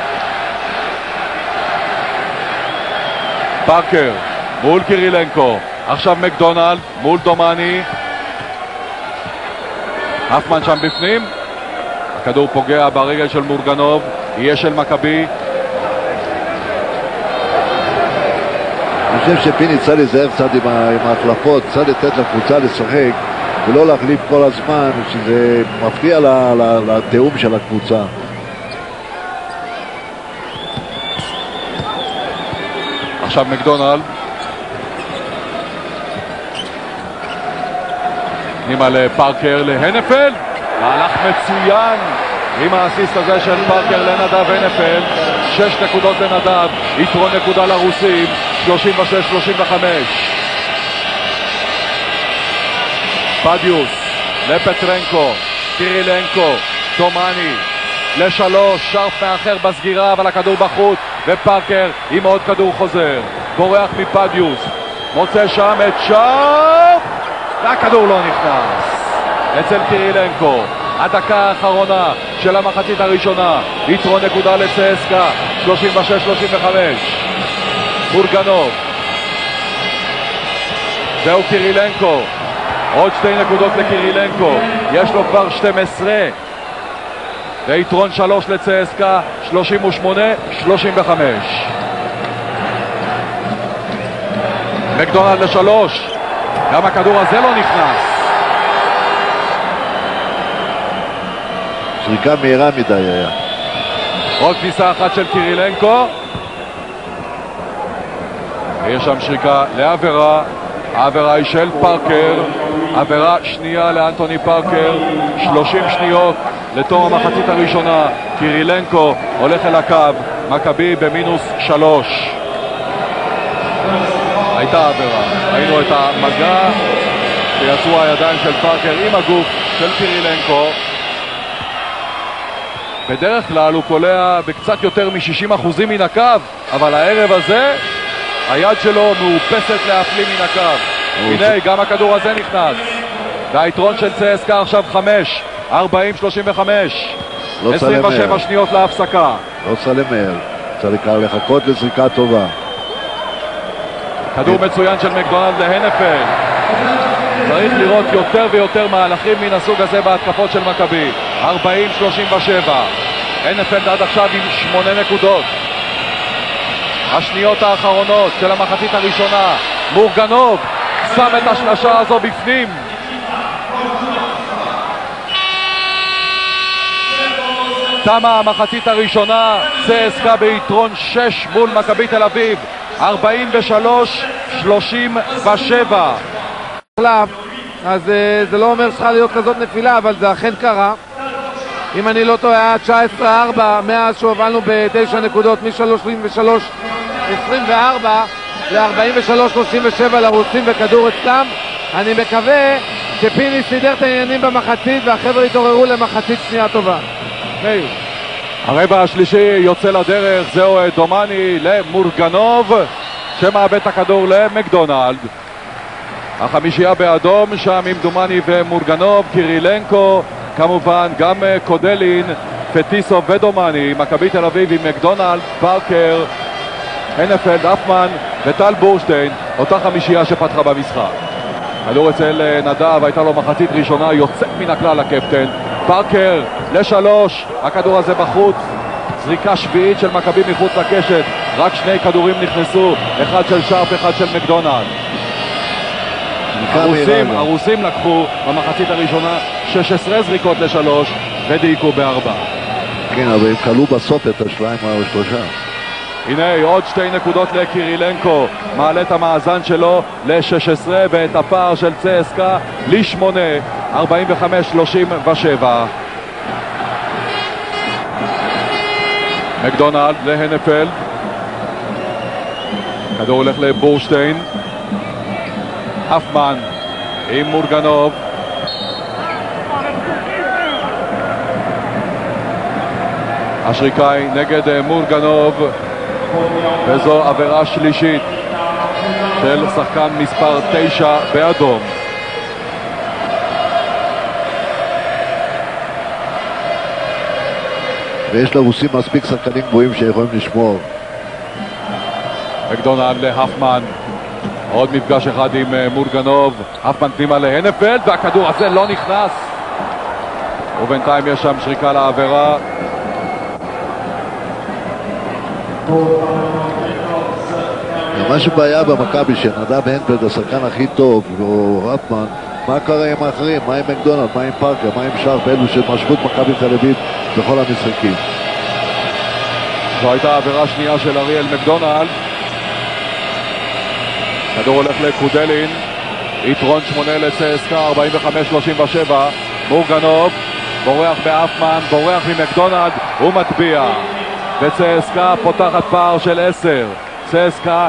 פארקר מול קירילנקו, עכשיו מקדונלד מול דומני, אפמן שם בפנים, הכדור פוגע ברגל של מורגנוב, יהיה של מכבי. אני חושב שפיני צריך להיזהר קצת עם ההחלפות, קצת לתת לקבוצה לשחק ולא להחליף כל הזמן, שזה מפריע לתיאום של הקבוצה. עכשיו מקדונלד פנימה לפארקר להנפלד, מהלך מצוין עם האסיסט הזה של פארקר לנדב הנפלד. 6 נקודות לנדב, יתרון נקודה לרוסים, 36-35. פדיוס לפטרנקו, קירילנקו, דומני ל3, שרף מאחר בסגירה אבל הכדור בחוץ, ופארקר עם עוד כדור חוזר, בורח מפדיוס, מוצא שם את שרף והכדור לא נכנס אצל קירילנקו. הדקה האחרונה של המחצית הראשונה, יתרון נקודה לצסקה, 36-35. מורגנוב, זהו קירילנקו, עוד 2 נקודות לקירילנקו, יש לו כבר 12, ויתרון 3 לצסקה, 38-35. מקדונלד ל3, גם הכדור הזה לא נכנס. שריקה מהירה מדי היה. עוד כניסה אחת של קירילנקו, יש שם שריקה לעבירה, העבירה היא של פארקר, עבירה שנייה לאנטוני פארקר, 30 שניות לתום המחצית הראשונה, קירילנקו הולך אל הקו, מכבי במינוס 3. הייתה עבירה, ראינו את המגע שיצרו הידיים של פארקר עם הגוף של קירילנקו. בדרך כלל הוא קולע בקצת יותר מ-60% מן הקו, אבל הערב הזה היד שלו מאופסת להפליא מן הקו. הנה, גם הכדור הזה נכנס. והיתרון של צסקה עכשיו 5, 40-35. 27 שניות להפסקה. לא צריך למהר, צריך לחכות לזריקה טובה. כדור מצוין של מקדונלד להנפלד. צריך לראות יותר ויותר מהלכים מן הסוג הזה בהתקפות של מכבי. 40-37. הנפלד עד עכשיו עם 8 נקודות. השניות האחרונות של המחצית הראשונה, מורגנוב שם את השלשה הזו בפנים. תמה המחצית הראשונה, צסקה ביתרון 6 מול מכבי תל אביב, 43-37. אז זה לא אומר שצריכה להיות כזאת נפילה, אבל זה אכן קרה. אם אני לא טועה, היה 19-4 מאז שהובלנו ב9 נקודות, מ-33-24 ל-43-37 לרוסים וכדור אצלם. אני מקווה שפיני סידר את העניינים במחצית והחבר'ה התעוררו למחצית שנייה טובה. מאיר. הרבע השלישי יוצא לדרך, זהו דומני למורגנוב שמאבד את הכדור למקדונלד. החמישייה באדום שם עם דומני ומורגנוב, קירילנקו, כמובן גם קודלין, פטיסוב ודומני, מכבי תל אביב עם מקדונלד, פארקר, הנפלד, אפמן וטל בורשטיין, אותה חמישייה שפתחה במשחק. כדור אצל נדב, הייתה לו מחצית ראשונה יוצאת מן הכלל הקפטן. פארקר ל3, הכדור הזה בחוץ, זריקה שביעית של מכבי מחוץ לקשת, רק 2 כדורים נכנסו, אחד של שרף, אחד של מקדונלד. הרוסים לקחו במחצית הראשונה 16 זריקות ל3 ודייקו ב4. כן, אבל הם קלו בסוף את השליים או 3. הנה עוד 2 נקודות לקירילנקו, מעלה את המאזן שלו ל16 ואת הפער של צסקה ל8, 45-37. מקדונלד להנפלד, כדור הולך לבורשטיין, אפמן עם מורגנוב, השריקה היא נגד מורגנוב וזו עבירה שלישית. של שחקן מספר 9 באדום. ויש לרוסים מספיק שחקנים גבוהים שיכולים לשמור. מקדונלד להפמן, עוד מפגש אחד עם מורגנוב, הפמן פנימה להנפלד והכדור הזה לא נכנס, ובינתיים יש שם שריקה לעבירה. משהו בעיה במכבי שנדב הנפלד השחקן הכי טוב, או הפמן, מה קרה עם האחרים? מה עם מקדונלד? מה עם פארקר? מה עם שרף? אלו שמשכו את מכבי תל אביב בכל המשחקים. זו הייתה עבירה שנייה של אריאל מקדונלד. כדור הולך לקודלין, יתרון 8 לצסקה, 45-37. מורגנוב בורח באפמן, בורח ממקדונלד, הוא מטביע וצסקה פותחת פער של 10. צסקה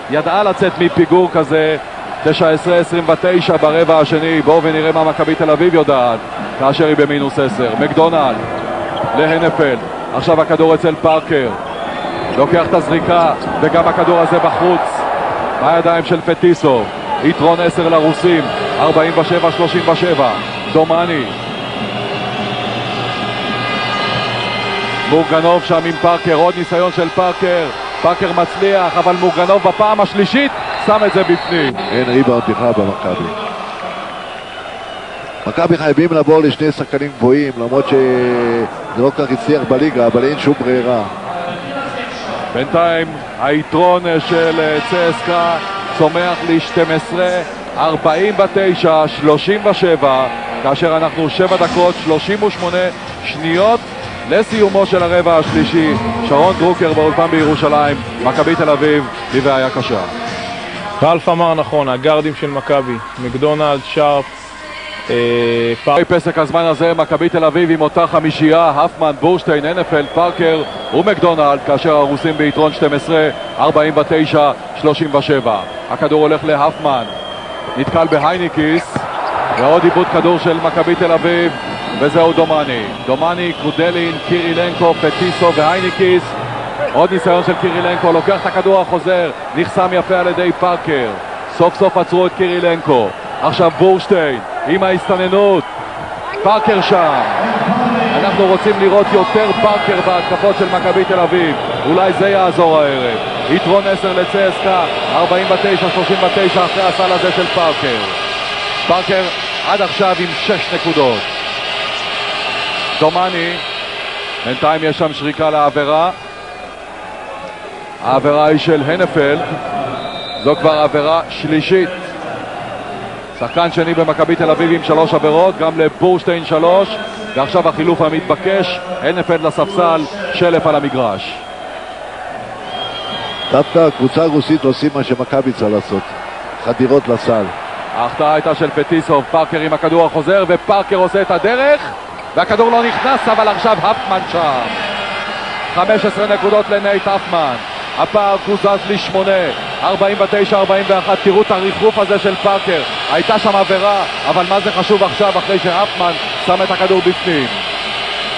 ידעה לצאת מפיגור כזה 19-29 ברבע השני. בואו ונראה מה מכבי תל אביב יודעת כאשר היא במינוס 10. מקדונלד להנפלד, עכשיו הכדור אצל פארקר, לוקח את הזריקה וגם הכדור הזה בחוץ בידיים של פטיסוב. יתרון 10 לרוסים, 47-37. דומני, מורגנוב שם עם פארקר, עוד ניסיון של פארקר, פארקר מצליח, אבל מורגנוב בפעם השלישית שם את זה בפנים. אין ריבאונד בכלל במכבי. מכבי חייבים לעבור לשני שחקנים גבוהים, למרות שזה לא כך הצליח בליגה, אבל אין שום ברירה. בינתיים היתרון של צסקה צומח ל-12, 49-37, כאשר אנחנו 7 דקות 38 שניות לסיומו של הרבע השלישי. שרון דרוקר באולפן בירושלים, מכבי תל אביב לבעיה קשה. רלף אמר נכון, הגארדים של מכבי, מקדונלד, שרף, פסק הזמן הזה מכבי תל אביב עם אותה חמישייה, הפמן, בורשטיין, הנפלד, פארקר ומקדונלד, כאשר הרוסים ביתרון 12, 49-37. הכדור הולך להפמן, נתקל בהייניקיס, ועוד איבוד כדור של מכבי תל אביב, וזהו דומני. דומני, קודלין, קירילנקו, פטיסו והייניקיס. עוד ניסיון של קירילנקו, לוקח את הכדור החוזר, נחסם יפה על ידי פארקר. סוף סוף עצרו את קירילנקו. עכשיו בורשטיין עם ההסתננות, פארקר שם. אנחנו רוצים לראות יותר פארקר בהתקפות של מכבי תל אביב, אולי זה יעזור הערב. יתרון 10 לצסקה, 49-39 אחרי הסל הזה של פארקר. פארקר עד עכשיו עם 6 נקודות. דומני, בינתיים יש שם שריקה לעבירה. העבירה היא של הנפלד, זו כבר עבירה שלישית. שחקן שני במכבי תל אביב עם 3 עבירות, גם לבורשטיין 3, ועכשיו החילוף המתבקש, הנפלד לספסל, שלף על המגרש. דווקא הקבוצה הרוסית עושים מה שמכבי צריך לעשות, חדירות לסל. ההחטאה הייתה של פטיסוב, פארקר עם הכדור החוזר, ופארקר עושה את הדרך, והכדור לא נכנס, אבל עכשיו הפמן שם. 15 נקודות לנייט הפמן, הפער קוזז ל8, 49-41. תראו את הריחוף הזה של פארקר, הייתה שם עבירה, אבל מה זה חשוב עכשיו אחרי שהפמן שם את הכדור בפנים.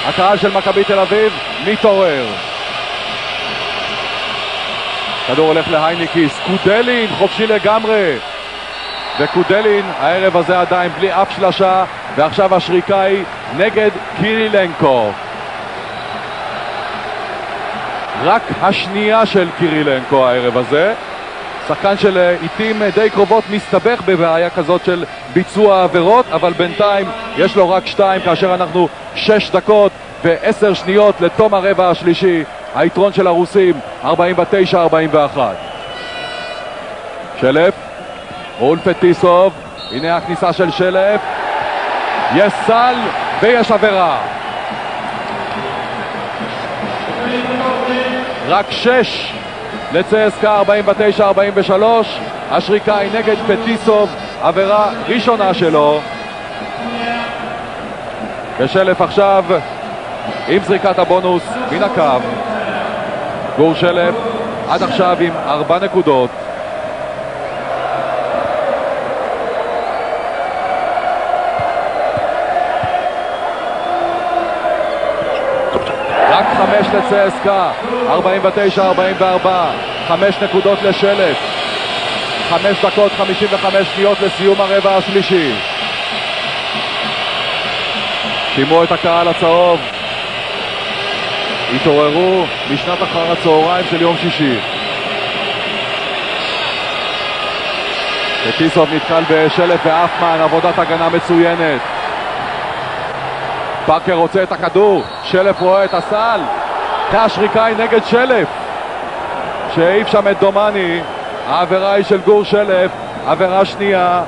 הקהל של מכבי תל אביב מתעורר. כדור הולך להייניקיס, קודלין חופשי לגמרי, וקודלין הערב הזה עדיין בלי אף שלשה, ועכשיו השריקה היא נגד קירילנקו. רק השנייה של קירילנקו הערב הזה, שחקן של עיתים די קרובות מסתבך בבעיה כזאת של ביצוע עבירות, אבל בינתיים יש לו רק 2, כאשר אנחנו 6 דקות ו10 שניות לתום הרבע השלישי. היתרון של הרוסים 49-41. שלף מול פטיסוב, הנה הכניסה של שלף, יש סל ויש עבירה. רק 6 לצסקה, 49-43. השריקה היא נגד פטיסוב, עבירה ראשונה שלו. ושלף עכשיו עם זריקת הבונוס מן הקו. גור שלף עד עכשיו עם 4 נקודות. רק 5 לצסקה, 49-44. 5 נקודות לשלף. 5 דקות 55 שניות לסיום הרבע השלישי. שימו את הקהל הצהוב, התעוררו משנת אחר הצהריים של יום שישי. פטיסוב נתקל בשלף ואפמן, עבודת הגנה מצוינת. פארקר רוצה את הכדור, שלף רואה את הסל, והשריקה היא נגד שלף שהעיף שם את דומני. העבירה היא של גור שלף, עבירה שנייה.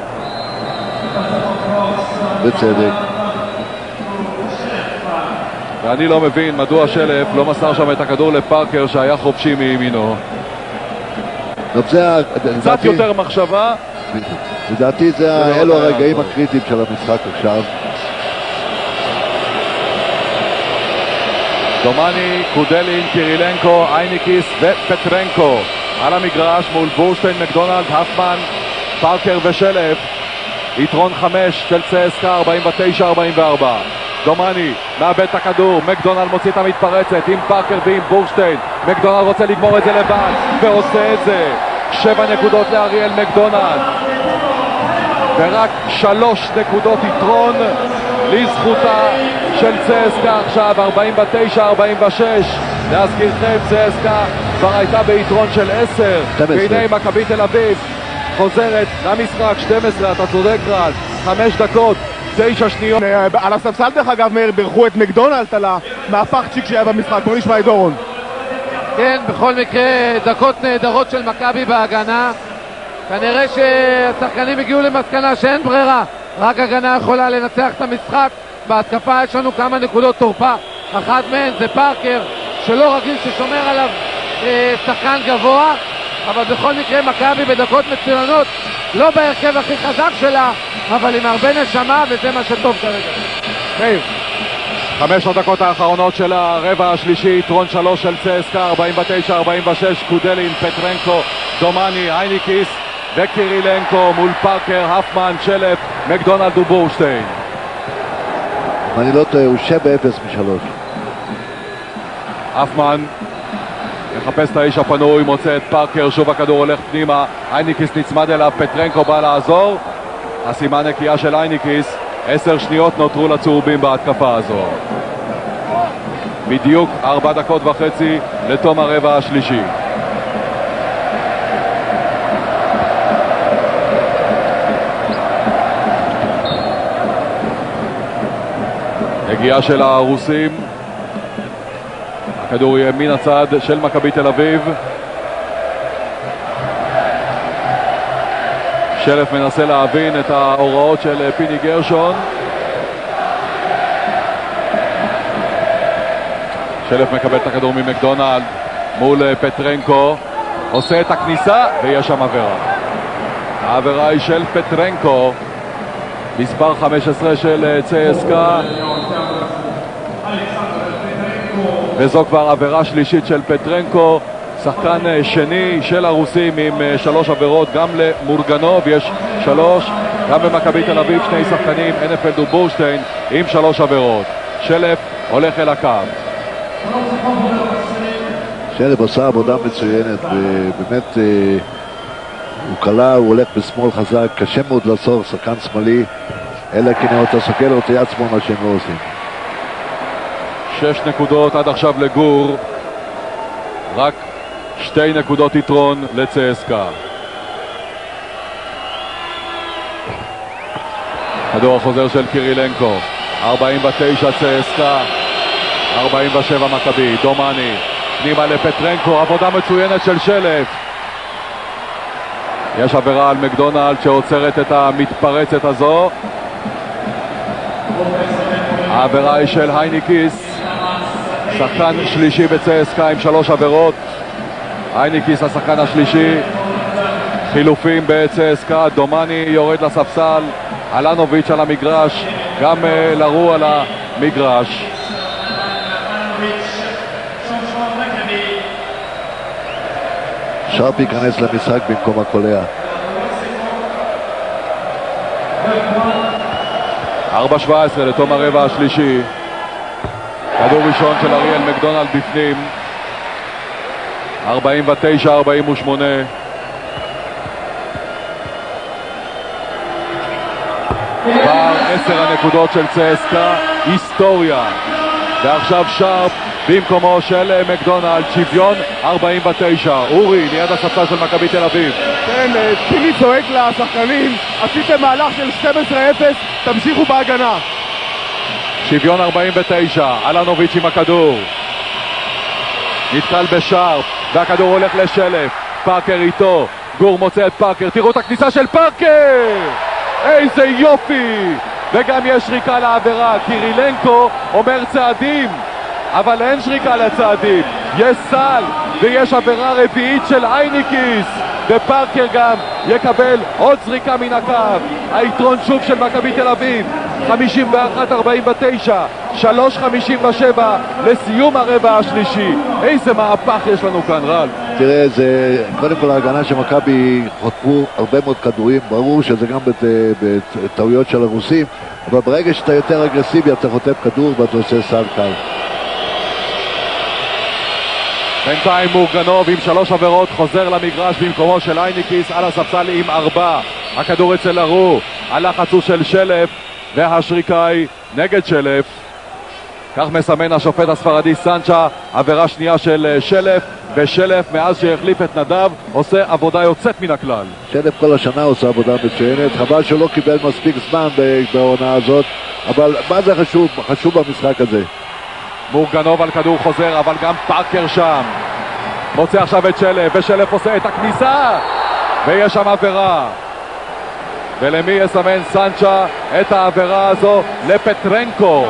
בצדק. ואני לא מבין מדוע שלף לא מסר שם את הכדור לפארקר שהיה חופשי מימינו. קצת יותר מחשבה. לדעתי אלו הרגעים הקריטיים של המשחק עכשיו. דומני, קודלין, קירילנקו, אייניקיס ופטרנקו על המגרש מול בורשטיין, מקדונלד, הפמן, פארקר ושלף. יתרון 5 של צסקה, 49-44. דומני מאבד את הכדור, מקדונלד מוציא את המתפרצת עם פארקר ועם בורשטיין. מקדונלד רוצה לגמור את זה לבד ועושה את זה. 7 נקודות לאריאל מקדונלד ורק 3 נקודות יתרון לזכותה של צסקה עכשיו, 49-46. להזכירכם, צסקה כבר הייתה ביתרון של 10 והנה מכבי תל אביב חוזרת למשחק. 12, אתה צודק רן, 5 דקות 9 שניות. על הספסל דרך אגב מאיר בירכו את מקדונלד על המהפכצ'יק שהיה במשחק. בוא נשמע את דורון. כן, בכל מקרה דקות נהדרות של מכבי בהגנה. כנראה שהשחקנים הגיעו למסקנה שאין ברירה, רק הגנה יכולה לנצח את המשחק. בהתקפה יש לנו כמה נקודות תורפה, אחת מהן זה פארקר שלא רגיל ששומר עליו שחקן גבוה, אבל בכל מקרה מכבי בדקות מצוינות, לא בהרכב הכי חזק שלה, אבל עם הרבה נשמה, וזה מה שטוב כרגע. מאיר, 5 הדקות האחרונות של הרבע השלישי, יתרון 3 של צסקה, 49-46. קודלין, פטרנקו, דומני, הייניקיס וקירילנקו מול פארקר, הפמן, שלף, מקדונלד ובורשטיין. אם אני לא טועה, הוא 7-0 מ-3. הפמן מחפש את האיש הפנוי, מוצא את פארקר, שוב הכדור הולך פנימה, הייניקיס נצמד אליו, פטרנקו בא לעזור. הסימן נקייה של הייניקיס. 10 שניות נותרו לצהובים בהתקפה הזו. בדיוק 4 דקות וחצי לתום הרבע השלישי. הגיעה של הרוסים, הכדור יהיה מן הצד של מכבי תל אביב. שלף מנסה להבין את ההוראות של פיני גרשון. שלף מקבל את הכדור ממקדונלד מול פטרנקו, עושה את הכניסה ויש שם עבירה. העבירה היא של פטרנקו, מספר 15 של צסקה, וזו כבר עבירה שלישית של פטרנקו. שחקן שני של הרוסים עם 3 עבירות, גם למורגנוב יש 3, גם במכבי תל אביב 2 שחקנים, אנפלד ובורשטיין עם 3 עבירות. שלף הולך אל הקו. שלף עושה עבודה מצוינת, ובאמת הוא קלה, הוא הולך בשמאל חזק, קשה מאוד לעצור שחקן שמאלי, אלא כי אתה סוקל אותו יד שמאל, מה שהם לא עושים. 6 נקודות עד עכשיו לגור, רק 2 נקודות יתרון לצסקה. כדור החוזר של קירילנקו, 49 צסקה, 47 מכבי. דומני פנימה לפטרנקו, עבודה מצוינת של שלף. יש עבירה על מקדונלד שעוצרת את המתפרצת הזו. העבירה היא של הייניקיס, שחקן שלישי בצסקה עם 3 עבירות. הייניקיס השחקן השלישי. חילופים בצסקה, דומני יורד לספסל, אלנוביץ' על המגרש, גם לרו על המגרש. שרפ ייכנס למשחק במקום הקולע. 4:17 לתום הרבע השלישי. כדור ראשון של אריאל מקדונלד בפנים. 49-48. כבר 10 הנקודות של צסקה, היסטוריה. ועכשיו שרפ במקומו של מקדונלד, שוויון 49. אורי, ליד הספסל של מכבי תל אביב. כן, פיני צועק לשחקנים, עשיתם מהלך של 12-0, תמשיכו בהגנה. שוויון 49, אלנוביץ' עם הכדור. נתקל בשרפ, והכדור הולך לשלף. פארקר איתו, גור מוצא את פארקר, תראו את הכניסה של פארקר! איזה יופי! וגם יש שריקה לעבירה, קירילנקו אומר צעדים, אבל אין שריקה לצעדים, יש סל ויש עבירה רביעית של אייניקיס, ופארקר גם יקבל עוד זריקה מן הקו. היתרון שוב של מכבי תל אביב, 51-49, 3:57 לסיום הרבע השלישי. איזה מהפך יש לנו כאן, רל. תראה, זה קודם כל ההגנה של מכבי חוטפו הרבה מאוד כדורים, ברור שזה גם בטעויות של הרוסים, אבל ברגע שאתה יותר אגרסיבי אתה חוטף כדור ואתה עושה סל קל. בינתיים מורגנוב עם 3 עבירות חוזר למגרש במקומו של אייניקיס על הספסל עם 4. הכדור אצל לרו, הלחץ הוא של שלף והשריקה היא נגד שלף. כך מסמן השופט הספרדי סנצ'ה, עבירה שנייה של שלף, ושלף מאז שהחליף את נדב עושה עבודה יוצאת מן הכלל. שלף כל השנה עושה עבודה מצוינת, חבל שלא קיבל מספיק זמן בעונה הזאת, אבל מה זה חשוב? חשוב במשחק הזה. מורגנוב על כדור חוזר, אבל גם פארקר שם. מוצא עכשיו את שלף, ושלף עושה את הכניסה, ויש שם עבירה. ולמי יסמן סנצ'ה את העבירה הזו? לפטרנקו.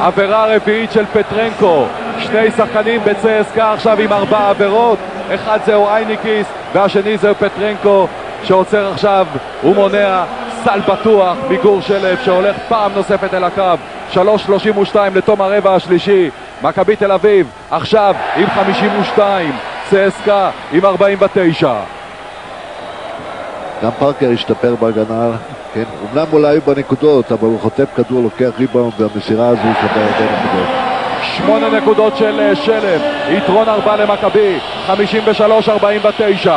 עבירה רביעית של פטרנקו. 2 שחקנים בצסקה עכשיו עם 4 עבירות. אחד זהו אייניקיס, והשני זהו פטרנקו, שעוצר עכשיו ומונע סל בטוח מגור שלף, שהולך פעם נוספת אל הקו. 3:32 לתום הרבע השלישי. מכבי תל אביב עכשיו עם 52, צסקה עם 49. גם פארקר השתפר בהגנה, כן, אומנם אולי בנקודות, אבל הוא חוטף כדור, לוקח ריבאונד, והמסירה הזו הוא שווה הרבה נקודות. 8 נקודות של שלף, יתרון 4 למכבי, 53-49.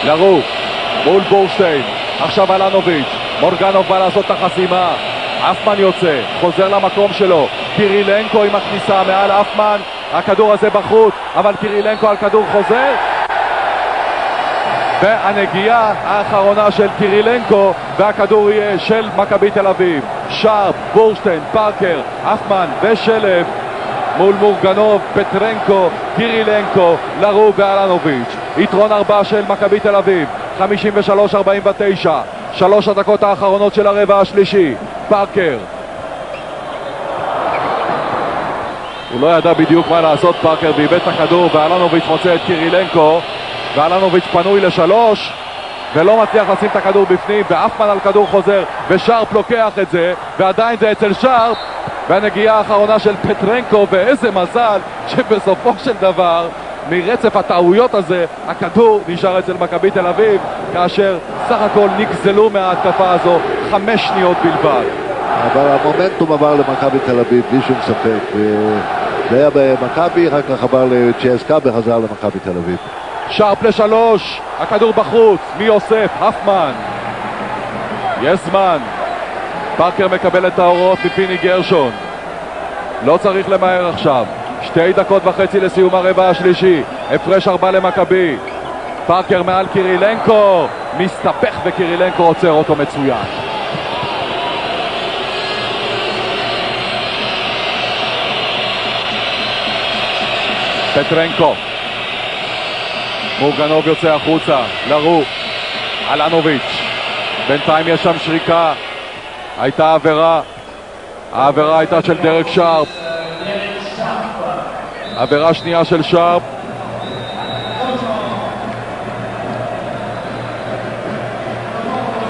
לרו מול בורשטיין, עכשיו אלנוביץ', מורגנוב בא לעשות את החסימה, אפמן יוצא, חוזר למקום שלו, קירילנקו עם הכניסה מעל אפמן, הכדור הזה בחוץ, אבל קירילנקו על כדור חוזר, והנגיעה האחרונה של קירילנקו, והכדור יהיה של מכבי תל אביב. שרפ, בורשטיין, פארקר, אפמן ושלף מול מורגנוב, פטרנקו, קירילנקו, לרו ואלנוביץ'. יתרון 4 של מכבי תל אביב, 53-49, 3 הדקות האחרונות של הרבע השלישי. פארקר, הוא לא ידע בדיוק מה לעשות, פארקר, ואיבד את הכדור, ואלנוביץ' מוצא את קירילנקו, ואלנוביץ' פנוי ל3 ולא מצליח לשים את הכדור בפנים, ואפמן על כדור חוזר, ושרפ לוקח את זה, ועדיין זה אצל שרפ, והנגיעה האחרונה של פטרנקו, ואיזה מזל שבסופו של דבר מרצף הטעויות הזה הכדור נשאר אצל מכבי תל אביב, כאשר סך הכל נגזלו מההתקפה הזו 5 שניות בלבד. אבל המומנטום עבר למכבי תל אביב בלי שום ספק, זה היה במכבי, אחר כך עבר לצ'סקה וחזר למכבי תל אביב. שרפ ל3, הכדור בחוץ, מי אוסף? אפמן. יש זמן, פארקר מקבל את ההוראות מפיני גרשון, לא צריך למהר עכשיו. 2 דקות וחצי לסיום הרבע השלישי, הפרש 4 למכבי. פארקר מעל קירילנקו, מסתפך וקירילנקו עוצר אותו מצוין. פטרנקו, מורגנוב יוצא החוצה, לרו, אלנוביץ'. בינתיים יש שם שריקה, הייתה עבירה, העבירה הייתה של דרק שרפ, עבירה שנייה של שרפ.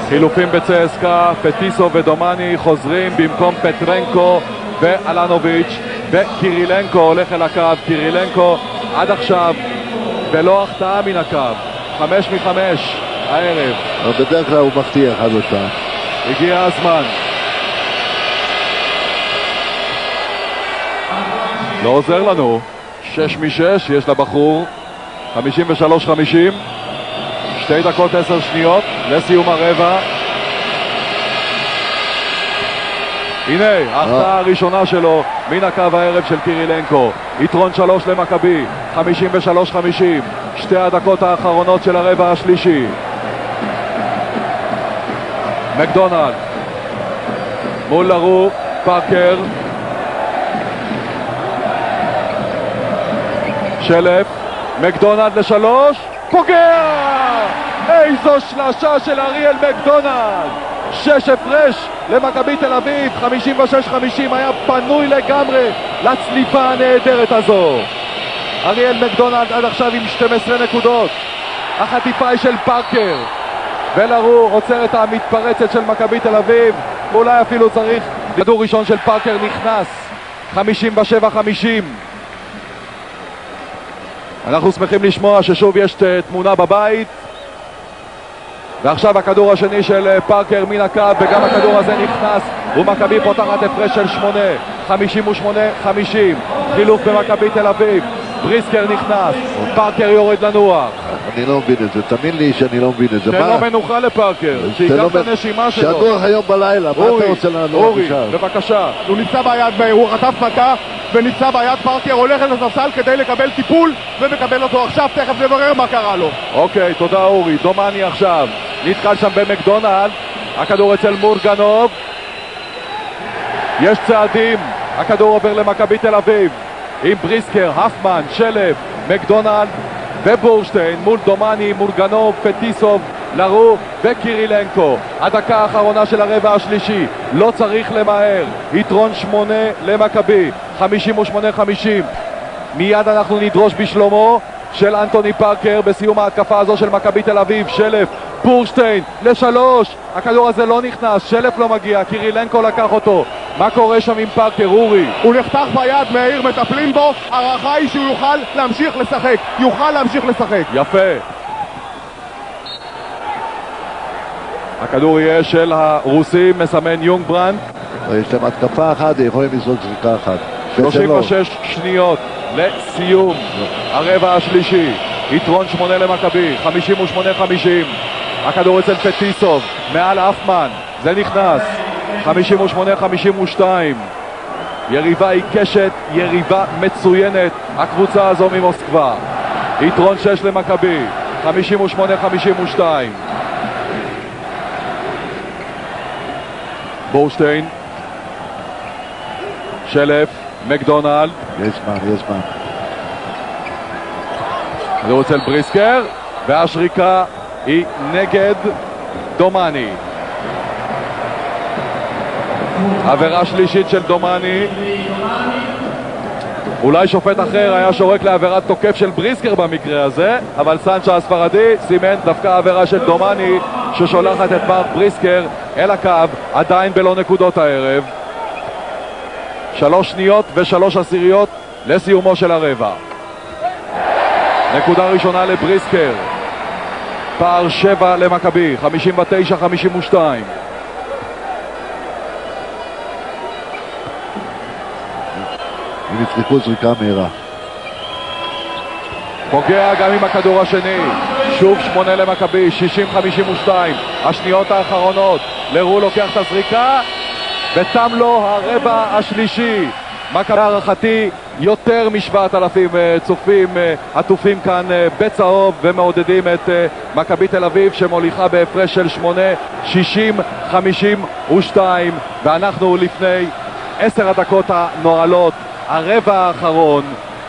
חילופים בצסקה, פטיסו ודומני חוזרים במקום פטרנקו ואלנוביץ', וקירילנקו הולך אל הקו. קירילנקו עד עכשיו ולא החטאה מן הקו, 5 מ-5 הערב. אבל בדרך כלל הוא מבטיח עד אותה. הגיע הזמן. לא עוזר לנו. 6 מ-6 יש לבחור, 53-50, 2 דקות 10 שניות לסיום הרבע. הנה, ההחטאה הראשונה שלו מן הקו הערב של קירילנקו. יתרון 3 למכבי, 53-50. שתי הדקות האחרונות של הרבע השלישי. מקדונלד מול לרו, פארקר, שלף, מקדונלד לשלוש, פוגע! איזו שלשה של אריאל מקדונלד! 6 הפרש למכבי תל אביב, 56-50, היה פנוי לגמרי לצליפה הנהדרת הזו. אריאל מקדונלד עד עכשיו עם 12 נקודות. החטיפה היא של פארקר, ולרו עוצר את המתפרצת של מכבי תל אביב. אולי אפילו צריך, כדור ראשון של פארקר נכנס, 57-50. אנחנו שמחים לשמוע ששוב יש תמונה בבית, ועכשיו הכדור השני של פארקר מן הקו, וגם הכדור הזה נכנס, ומכבי פותחת הפרש של 8, 58-50. חילוף במכבי תל אביב, בריסקר נכנס, פארקר יורד לנוח. אני לא מבין את זה, תאמין לי שאני לא מבין את זה. תן לו מנוחה לפארקר, שיקח את הנשימה שלו. שדוח היום בלילה, מה אתה רוצה לנוח? אורי, בבקשה. הוא נמצא ביד, הוא חטף מכה ונמצא ביד. פארקר הולך לספסל כדי לקבל טיפול ומקבל אותו עכשיו, תכף נברר מה קרה לו. אוקיי, תודה אורי. דומני עכשיו נתקל שם במקדונלד, הכדור אצל מורגנוב, יש צעדים, הכדור עובר למכבי תל אביב עם בריסקר, הפמן, שלף, מקדונלד ובורשטיין מול דומני, מורגנוב, פטיסוב, לרו וקירילנקו. הדקה האחרונה של הרבע השלישי, לא צריך למהר, יתרון 8 למכבי, 58-50. מיד אנחנו נדרוש בשלומו של אנטוני פארקר בסיום ההתקפה הזו של מכבי תל אביב. שלף, בורשטיין לשלוש, הכדור הזה לא נכנס, שלף לא מגיע, קירילנקו לקח אותו. מה קורה שם עם פארקר, אורי? הוא נחתך ביד, מאיר, מטפלים בו, הערכה היא שהוא יוכל להמשיך לשחק, יפה. הכדור יהיה של הרוסים, מסמן יונגברנד. יש להם התקפה אחת, יכולים לזרוק זריקה אחת. 36 שניות לסיום הרבע השלישי, יתרון 8 למכבי, 58-50. הכדור אצל פטיסוב, מעל אפמן, זה נכנס, 58-52. יריבה עיקשת, יריבה מצוינת, הקבוצה הזו ממוסקבה. יתרון 6 למכבי, 58-52. בורשטיין, שלף, מקדונלד, יש זמן. כדור אצל בריסקר, והשריקה היא נגד דומני. עבירה שלישית של דומני. אולי שופט אחר היה שורק לעבירת תוקף של בריסקר במקרה הזה, אבל סנצ'ה הספרדי סימן דווקא עבירה של דומני ששולחת את מרק בריסקר אל הקו, עדיין בלא נקודות הערב. 3 שניות ו3 עשיריות לסיומו של הרבע. נקודה ראשונה לבריסקר, פער 7 למכבי, 59-52. הם יצריכו זריקה מהירה. פוגע גם עם הכדור השני, שוב 8 למכבי, 60-52. השניות האחרונות, לרו לוקח את הזריקה ותם לו הרבע השלישי. מכבי הערכתי יותר מ7,000 צופים עטופים כאן בצהוב ומעודדים את מכבי תל אביב שמוליכה בהפרש של 8-60-52. ואנחנו לפני 10 הדקות הנועלות, הרבע האחרון,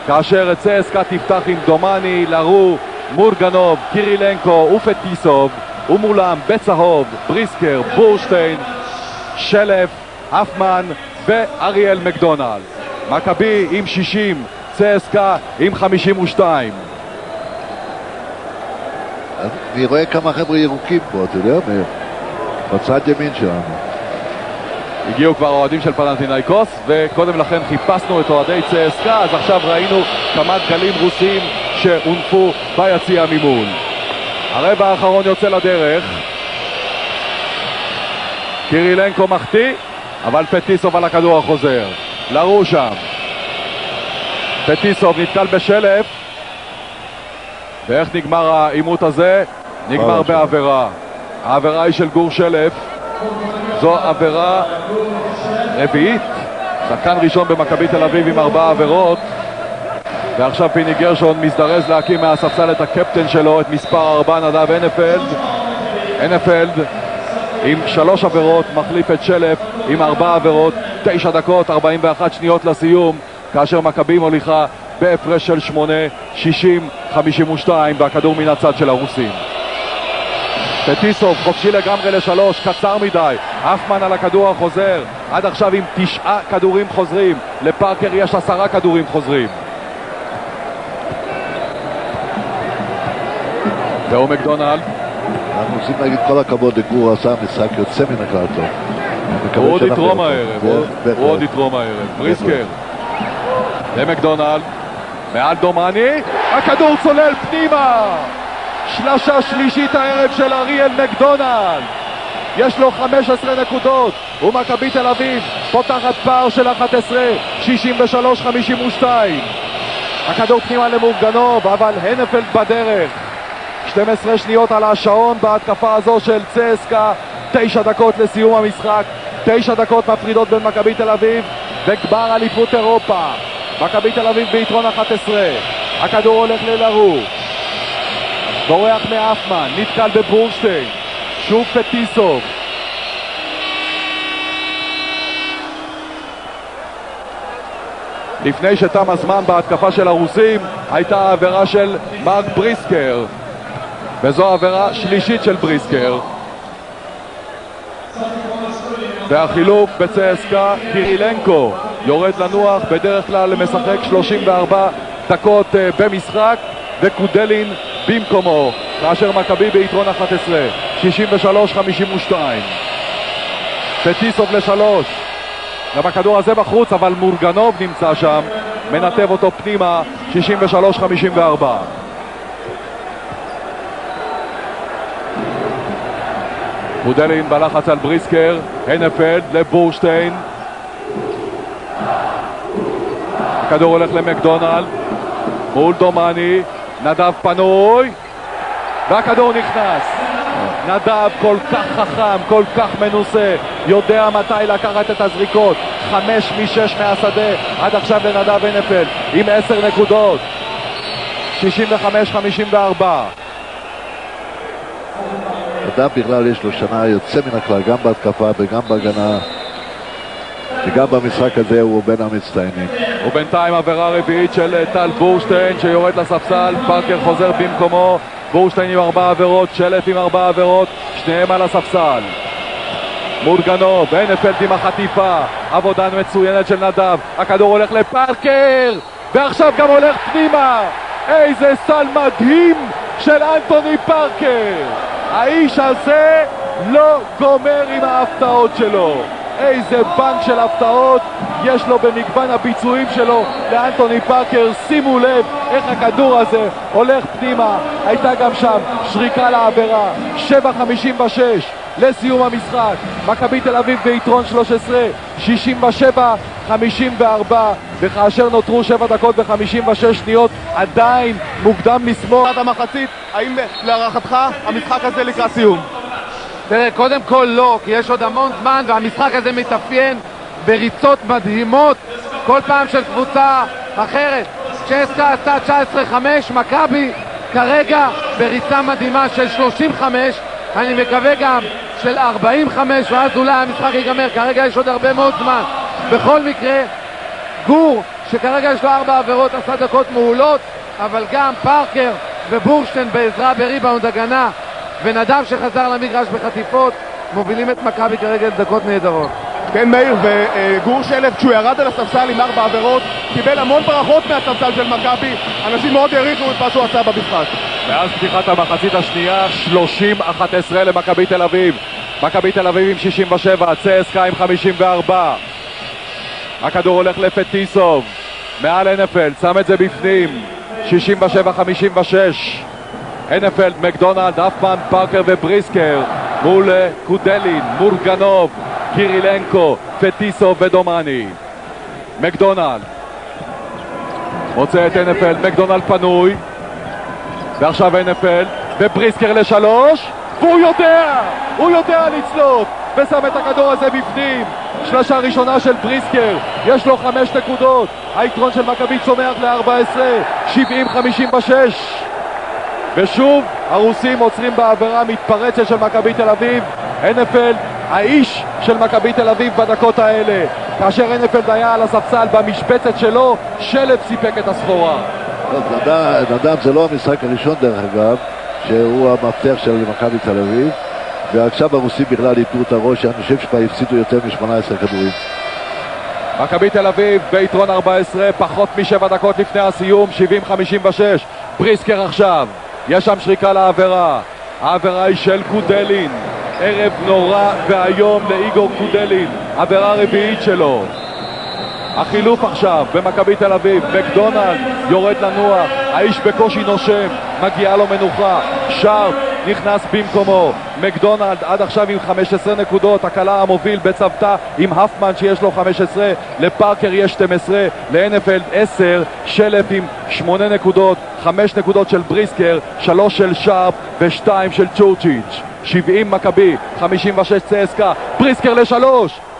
כאשר צסקה תפתח עם דומני, לרו, מורגנוב, קירילנקו ופטיסוב, ומולם בצהוב בריסקר, בורשטיין, שלף, אפמן ואריאל מקדונלד. מכבי עם 60, צסקה עם 52. אני רואה כמה חבר'ה ירוקים פה, אתה יודע, בצד ימין שלנו. הגיעו כבר אוהדים של פנתינייקוס, וקודם לכן חיפשנו את אוהדי צסקה, אז עכשיו ראינו כמה דגלים רוסיים שהונפו ביציע ממול. הרבע האחרון יוצא לדרך, קירילנקו מחטיא, אבל פטיסוב על הכדור החוזר. לרו שם, פטיסוב נתקל בשלף, ואיך נגמר העימות הזה? נגמר בעבירה. העבירה היא של גור שלף, זו עבירה רביעית, שחקן ראשון במכבי תל אביב עם 4 עבירות, ועכשיו פיני גרשון מזדרז להקים מהספסל את הקפטן שלו, את מספר 4 נדב הנפלד עם 3 עבירות, מחליף את שלף עם 4 עבירות. 9 דקות 41 שניות לסיום, כאשר מכבי מוליכה בהפרש של 8-60-52, והכדור מן הצד של הרוסים. פטיסוב חופשי לגמרי ל3, קצר מדי, אפמן על הכדור החוזר, עד עכשיו עם 9 כדורים חוזרים, לפארקר יש 10 כדורים חוזרים. תאו מקדונלד, אנחנו רוצים להגיד כל הכבוד לגור, עשה משחק יוצא מן הכלל טוב. הוא עוד יתרום הערב, בריסקר למקדונלד, מעל דומני, הכדור צולל פנימה, שלשה שלישית הערב של אריאל מקדונלד, יש לו 15 נקודות, ומכבי תל אביב פותחת פער של 11, 63-52. הכדור פנימה למורגנוב, אבל הנפלד בדרך. 12 שניות על השעון בהתקפה הזו של צסקה, 9 דקות לסיום המשחק, 9 דקות מפרידות בין מכבי תל אביב וגמר אליפות אירופה. מכבי תל אביב ביתרון 11, הכדור הולך ללרו, בורח מאפמן, נתקל בבורשטיין, שוב פטיסוב. לפני שתם הזמן בהתקפה של הרוסים הייתה העבירה של מרק בריסקר, וזו עבירה שלישית של בריסקר. והחילוף בצסקה, קירילנקו יורד לנוח, בדרך כלל משחק 34 דקות במשחק, וקודלין במקומו, כאשר מכבי ביתרון 11, 63-52. פטיסוב ל3, גם הכדור הזה בחוץ, אבל מורגנוב נמצא שם, מנתב אותו פנימה, 63-54. קודלין בלחץ על בריסקר, הנפלד לבורשטיין, הכדור הולך למקדונלד, מול דומני, נדב פנוי, והכדור נכנס. נדב כל כך חכם, כל כך מנוסה, יודע מתי לקחת את הזריקות. 5 מ-6 מהשדה, עד עכשיו לנדב הנפלד, עם 10 נקודות, 65-54. נדב בכלל יש לו שנה יוצא מן הכלל, גם בהתקפה וגם בהגנה, וגם במשחק הזה הוא בין המצטיינים. ובינתיים עבירה רביעית של טל בורשטיין שיורד לספסל, פארקר חוזר במקומו, בורשטיין עם 4 עבירות, שלף עם 4 עבירות, שניהם על הספסל. מורגנוב, הנפלד עם החטיפה, עבודה מצוינת של נדב, הכדור הולך לפארקר, ועכשיו גם הולך פנימה. איזה סל מדהים של אנטוני פארקר, האיש הזה לא גומר עם ההפתעות שלו. איזה בנק של הפתעות יש לו במגוון הביצועים שלו לאנטוני פארקר. שימו לב איך הכדור הזה הולך פנימה, הייתה גם שם שריקה לעבירה. 7:56 לסיום המשחק, מכבי תל אביב ביתרון 13, 67-54, וכאשר נותרו 7 דקות ו56 שניות עדיין מוקדם לסמוך. עד המחצית, האם להערכתך המשחק הזה לקראת סיום? תראה, קודם כל לא, כי יש עוד המון זמן, והמשחק הזה מתאפיין בריצות מדהימות כל פעם של קבוצה אחרת. צ'סקה עשתה 19-5, מכבי כרגע בריצה מדהימה של 35, אני מקווה גם של 45, ואז אולי המשחק ייגמר. כרגע יש עוד הרבה מאוד זמן. בכל מקרה, גור שכרגע יש לו 4 עבירות, עשה דקות מעולות, אבל גם פארקר ובורשטיין בעזרה בריבאונד הגנה, ונדב שחזר למגרש בחטיפות, מובילים את מכבי כרגע דקות נהדרות. כן מאיר, וגור שלף כשהוא ירד על הספסל עם 4 עבירות קיבל המון ברכות מהספסל של מכבי, אנשים מאוד העריכו את מה שהוא עשה במשחק. מאז פתיחת המחצית השנייה 30-11 למכבי תל אביב. מכבי תל אביב עם 67, צסקה עם 54. הכדור הולך לפטיסוב, מעל הנפלד, שם את זה בפנים, 67-56. הנפלד, מקדונלד, אפמן, פארקר ובריסקר מול קודלין, מורגנוב, קירילנקו, פטיסוב ודומני. מקדונלד מוצא את הנפלד, מקדונלד פנוי, ועכשיו הנפלד ובריסקר ל3, והוא יודע לצלות. ושם את הכדור הזה בפנים. שלשה ראשונה של בריסקר, יש לו 5 נקודות. היתרון של מכבי צומח ל-14, 70-56. ושוב הרוסים עוצרים בעבירה מתפרצת של מכבי תל אביב. הנפלד, האיש של מכבי תל אביב בדקות האלה. כאשר הנפלד היה על הספסל במשבצת שלו, שלף סיפק את הסחורה. נדם זה לא המשחק הראשון דרך אגב, שהוא המפתח של מכבי תל אביב, ועכשיו הרוסים בכלל איתרו את הראש, אני חושב שפה הפסידו יותר מ-18 כדורים. מכבי תל אביב ביתרון 14, פחות מ7 דקות לפני הסיום, 70-56. בריסקר עכשיו, יש שם שריקה לעבירה. העבירה היא של קודלין. ערב נורא והיום לאיגור קודלין, עבירה רביעית שלו. החילוף עכשיו במכבי תל אביב, מקדונלד יורד לנוח, האיש בקושי נושם, מגיעה לו מנוחה. שרפ נכנס במקומו. מקדונלד עד עכשיו עם 15 נקודות, הקלה המוביל בצוותא עם הפמן שיש לו 15, לפארקר יש 12, לאנפלד 10, שלף עם 8 נקודות, 5 נקודות של בריסקר, 3 של שרפ ו2 של צ'ורצ'יץ'. 70 מכבי, 56 צסקה. בריסקר ל3,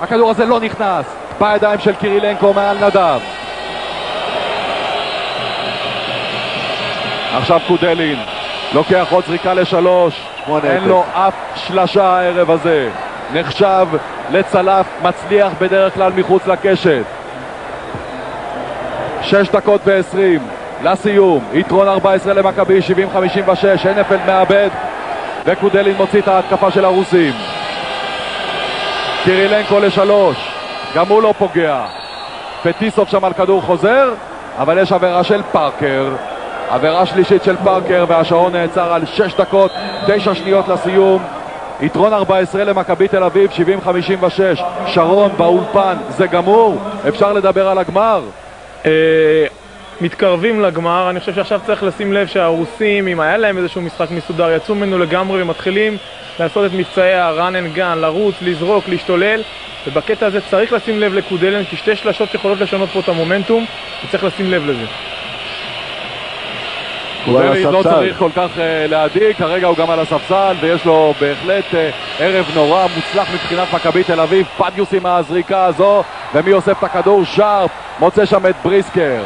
הכדור הזה לא נכנס בידיים של קירילנקו מעל נדב. עכשיו קודלין לוקח עוד זריקה ל3, אין לו אף שלשה הערב הזה, נחשב לצלף, מצליח בדרך כלל מחוץ לקשת. 6 דקות ו20 לסיום, יתרון 14 למכבי, 70-56. הנפלד מאבד וקודלין מוציא את ההתקפה של הרוסים. קירילנקו ל3, גם הוא לא פוגע. פטיסוב שם על כדור חוזר, אבל יש עבירה של פארקר, עבירה שלישית של פארקר, והשעון נעצר על 6 דקות 9 שניות לסיום. יתרון 14 למכבי תל אביב, 70-56. שרון באולפן, זה גמור? אפשר לדבר על הגמר? מתקרבים לגמר. אני חושב שעכשיו צריך לשים לב שהרוסים, אם היה להם איזשהו משחק מסודר, יצאו ממנו לגמרי ומתחילים לעשות את מבצעי הרן אנד גן, לרוץ, לזרוק, להשתולל, ובקטע הזה צריך לשים לב לקודלן, כי 2 שלשות יכולות לשנות פה את המומנטום, וצריך לשים לב לזה. קודלין לא צריך כל כך להדיק, כרגע הוא גם על הספסל, ויש לו בהחלט ערב נורא מוצלח מבחינת מכבי תל אביב. פדיוס עם הזריקה הזו, ומי אוסף את הכדור? שרפ מוצא שם את בריסקר.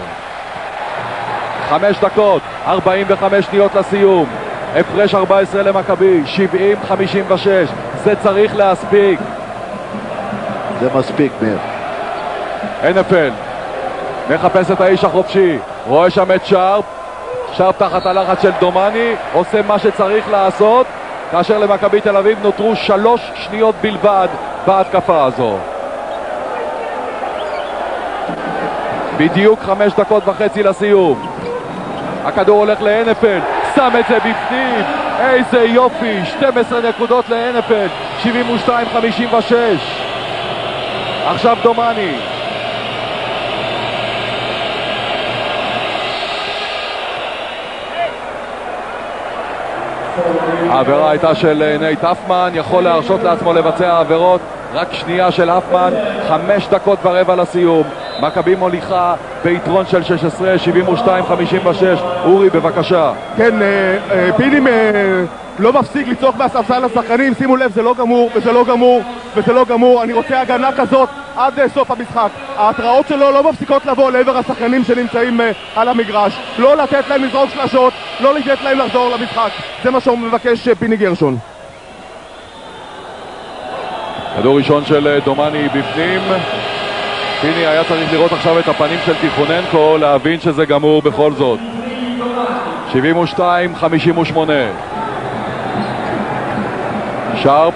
5 דקות 45 שניות לסיום, הפרש 14 למכבי, 70-56. זה צריך להספיק. זה מספיק מיר. הנפלד מחפש את האיש החופשי, רואה שם את שרפ, שרפ תחת הלחץ של דומני, עושה מה שצריך לעשות, כאשר למכבי תל אביב נותרו 3 שניות בלבד בהתקפה הזו. בדיוק 5 דקות וחצי לסיום. הכדור הולך להנפלד, שם את זה בפנים, איזה יופי, 12 נקודות להנפלד, 72-56. עכשיו דומני. העבירה הייתה של נייט הפמן, יכול להרשות לעצמו לבצע עבירות, רק שנייה של הפמן. 5 דקות ורבע לסיום, מכבי מוליכה ביתרון של 16, 72-56. אורי בבקשה. כן, פיני לא מפסיק לצעוק מהספסל לשחקנים, שימו לב, זה לא גמור וזה לא גמור וזה לא גמור, אני רוצה הגנה כזאת עד סוף המשחק. ההתראות שלו לא מפסיקות לבוא לעבר השחקנים שנמצאים על המגרש, לא לתת להם לזרוק שלשות, לא לתת להם לחזור למשחק, זה מה שהוא מבקש פיני גרשון. כדור ראשון של דומני בפנים. פיני היה צריך לראות עכשיו את הפנים של טיכוננקו, להבין שזה גמור בכל זאת. 72-58. שרפ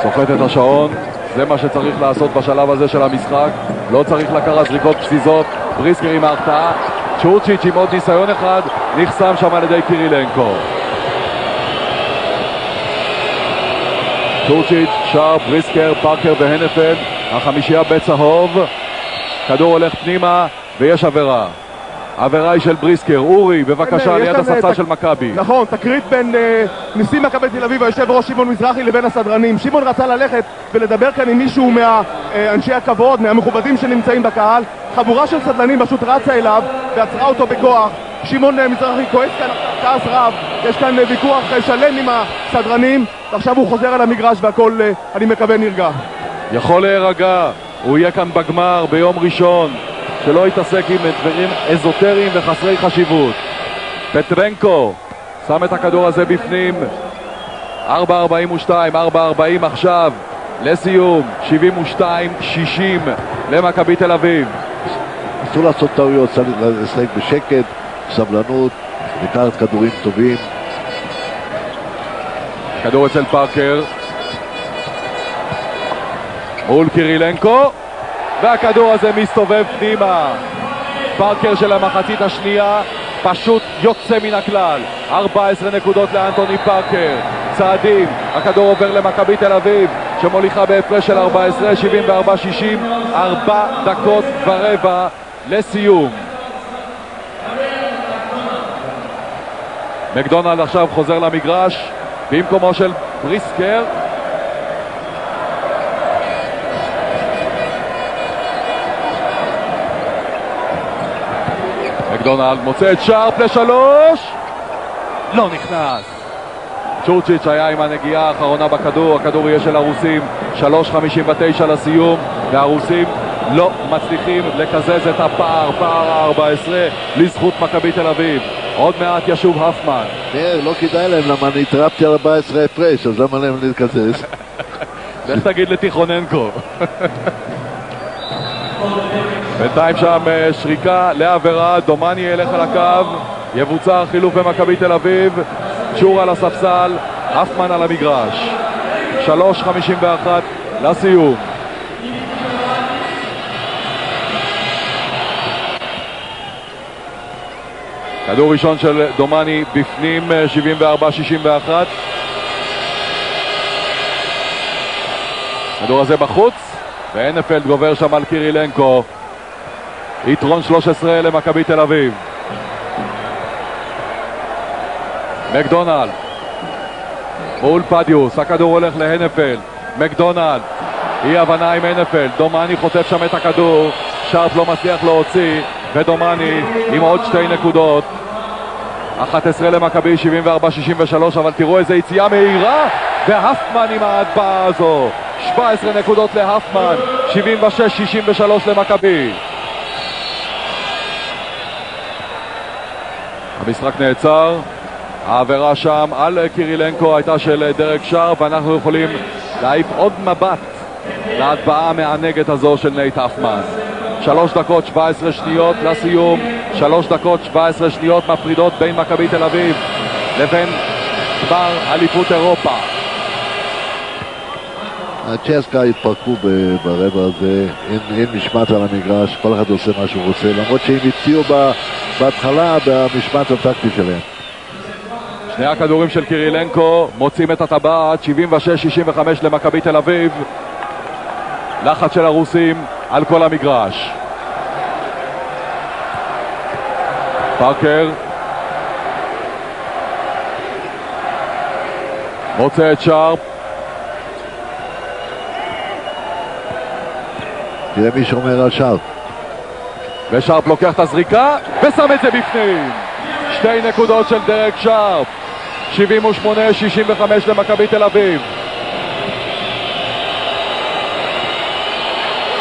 סוחט את השעון, זה מה שצריך לעשות בשלב הזה של המשחק, לא צריך לקחת זריקות פסיזות. בריסקר עם ההרתעה, צ'ורצ'יץ' עם עוד ניסיון אחד, נחסם שם על ידי קירילנקו. צ'ורצ'יץ', שרפ, בריסקר, פארקר והנפלד, החמישייה בצהוב. כדור הולך פנימה ויש עבירה. העבירה היא של בריסקר. אורי, בבקשה, ליד הספסל של מכבי. נכון, תקרית בין נשיא מכבי תל אביב, היושב ראש שמעון מזרחי, לבין הסדרנים. שמעון רצה ללכת ולדבר כאן עם מישהו מהאנשי הכבוד, מהמכובדים שנמצאים בקהל, חבורה של סדלנים פשוט רצה אליו ועצרה אותו בכוח. שמעון מזרחי כועס כאן כעס רב, יש כאן ויכוח שלם עם הסדרנים, ועכשיו הוא חוזר על המגרש והכל, אני מקווה, נרגע. יכול להירגע, הוא יהיה כאן בגמר ביום ראשון, שלא יתעסק עם דברים אזוטריים וחסרי חשיבות. פטרנקו שם את הכדור הזה בפנים, 4.42, 4.40 עכשיו לסיום, 72-60 למכבי תל אביב. אסור לעשות טעויות, צריך לשחק בשקט, סבלנות, לקחת כדורים טובים. כדור אצל פארקר מול קירילנקו, והכדור הזה מסתובב פנימה. פארקר של המחצית השנייה פשוט יוצא מן הכלל. 14 נקודות לאנטוני פארקר. צעדים, הכדור עובר למכבי תל אביב שמוליכה בהפרש של 14, 74-60, 4 דקות ורבע לסיום. מקדונלד עכשיו חוזר למגרש במקומו של בריסקר. מקדונלד מוצא את שרפ לשלוש, לא נכנס. צ'ורצ'יץ' היה עם הנגיעה האחרונה בכדור, הכדור יהיה של הרוסים. 3:59 לסיום, והרוסים לא מצליחים לקזז את הפער, פער ה-14 לזכות מכבי תל אביב. עוד מעט ישוב הפמן. לא כדאי להם, למה אני התרפתי על 14 הפרש, אז למה להם להתקזז? לך תגיד לתיכוננקו. בינתיים שם שריקה לעבירה, דומני ילך על הקו, יבוצע חילוף במכבי תל אביב, צ'ור על הספסל, הפמן על המגרש. 3:51 לסיום. כדור ראשון של דומני בפנים, 74-61. כדור הזה בחוץ, והנפלד גובר שם על קירילנקו. יתרון 13 למכבי תל אביב. מקדונלד מול פדיוס, הכדור הולך להנפלד. מקדונלד, אי הבנה עם הנפלד, דומני חוטף שם את הכדור, שרפ לא מצליח להוציא, ודומני עם עוד 2 נקודות. 11 למכבי, 74-63, אבל תראו איזה יציאה מהירה, והפמן עם ההטבעה הזו. 17 נקודות להפמן, 76-63 למכבי. המשחק נעצר, העבירה שם על קירילנקו הייתה של דרק שרפ, ואנחנו יכולים להעיף עוד מבט להטבעה המענגת הזו של נייט הפמן. 3 דקות 17 שניות לסיום, 3 דקות 17 שניות מפרידות בין מכבי תל אביב לבין גמר אליפות אירופה. הצ'סקה התפרקו ברבע הזה, אין משמעת על המגרש, כל אחד עושה מה שהוא רוצה, למרות שהם הציעו בהתחלה במשמעת הטקטי שלהם. שני הכדורים של קירילנקו מוצאים את הטבעת, 76-65 למכבי תל אביב. לחץ של הרוסים על כל המגרש. פארקר מוצא את שרפ, תראה מי שומר על שרפ, ושרפ לוקח את הזריקה ושם את זה בפנים. 2 נקודות של דרק שרפ, 78-65 למכבי תל אביב.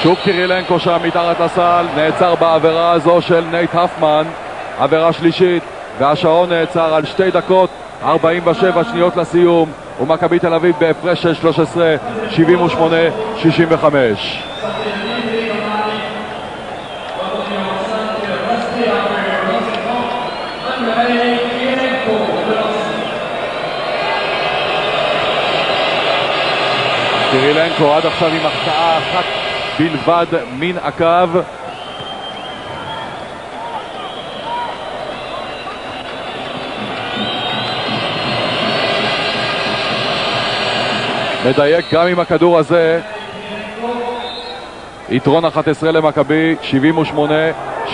שוב קירילנקו שם מתחת לסל, נעצר בעבירה הזו של נייט הפמן, עבירה שלישית, והשעון נעצר על 2 דקות 47 שניות לסיום, ומכבי תל אביב בהפרש של 13, 78-65. קירילנקו עד עכשיו עם החטאה אחת בלבד מן הקו. מדייק גם עם הכדור הזה. יתרון 11 למכבי,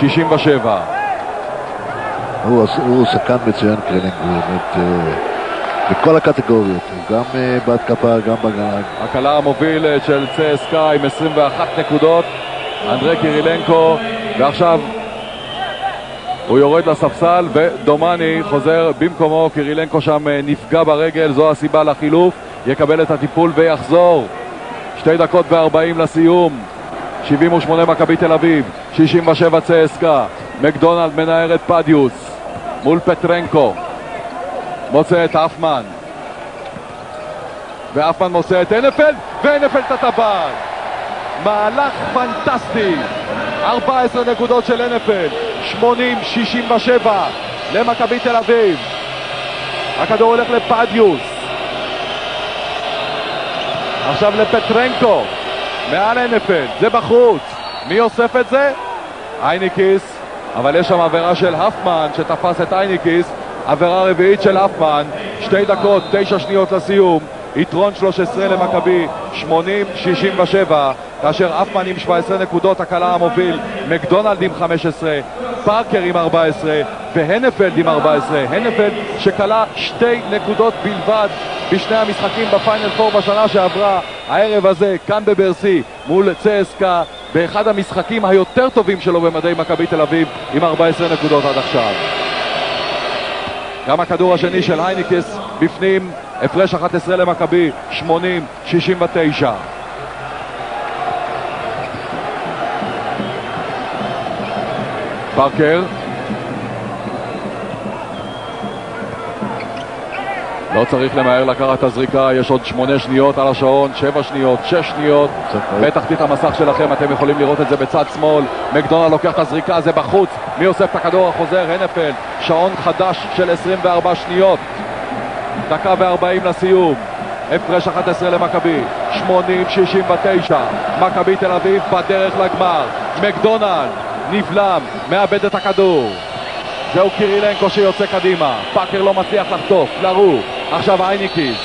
78-67. הוא שחקן מצוין קרילנקו, באמת בכל הקטגוריות, גם בהתקפה, גם בגנה. הקלה המוביל של צסקה עם 21 נקודות, אנדרי קירילנקו, ועכשיו הוא יורד לספסל ודומני חוזר במקומו. קירילנקו שם נפגע ברגל, זו הסיבה לחילוף, יקבל את הטיפול ויחזור. 2:40 לסיום. 78 מכבי תל אביב, 67 צסקה. מקדונלד מנער את פדיוס מול פטרנקו, מוצא את אפמן, ואפמן מוצא את הנפלד, והנפלד את הטבעת. מהלך פנטסטי, 14 נקודות של הנפלד, 80-67 למכבי תל אביב. הכדור הולך לפדיוס, עכשיו לפטרנקו, מעל הנפלד, זה בחוץ. מי אוסף את זה? אייניקיס, אבל יש שם עבירה של אפמן שתפס את אייניקיס, עבירה רביעית של אפמן. 2:09 לסיום, יתרון 13 למכבי, 80-67, כאשר אפמן עם 17 נקודות, הקלה המוביל, מקדונלד עם 15, פארקר עם 14 והנפלד עם 14. הנפלד שקלה 2 נקודות בלבד בשני המשחקים בפיינל 4 בשנה שעברה. הערב הזה כאן בברסי מול צסקה, באחד המשחקים היותר טובים שלו במדי מכבי תל אביב, עם 14 נקודות עד עכשיו. גם הכדור השני של הייניקס בפנים, הפרש 11 למכבי, 80-69. פארקר לא צריך למהר לקחת את הזריקה, יש עוד 8 שניות על השעון, 7 שניות, 6 שניות. בתחתית המסך שלכם אתם יכולים לראות את זה בצד שמאל. מקדונלד לוקח את הזריקה, זה בחוץ. מי אוסף את הכדור החוזר? הנפלד. שעון חדש של 24 שניות. 1:40 לסיום. הפרש 11 למכבי, 80-69. מכבי תל אביב בדרך לגמר. מקדונלד נבלם, מאבד את הכדור. זהו קירילנקו שיוצא קדימה, פאקר לא מצליח לחטוף, לרוב. עכשיו אייניקיס,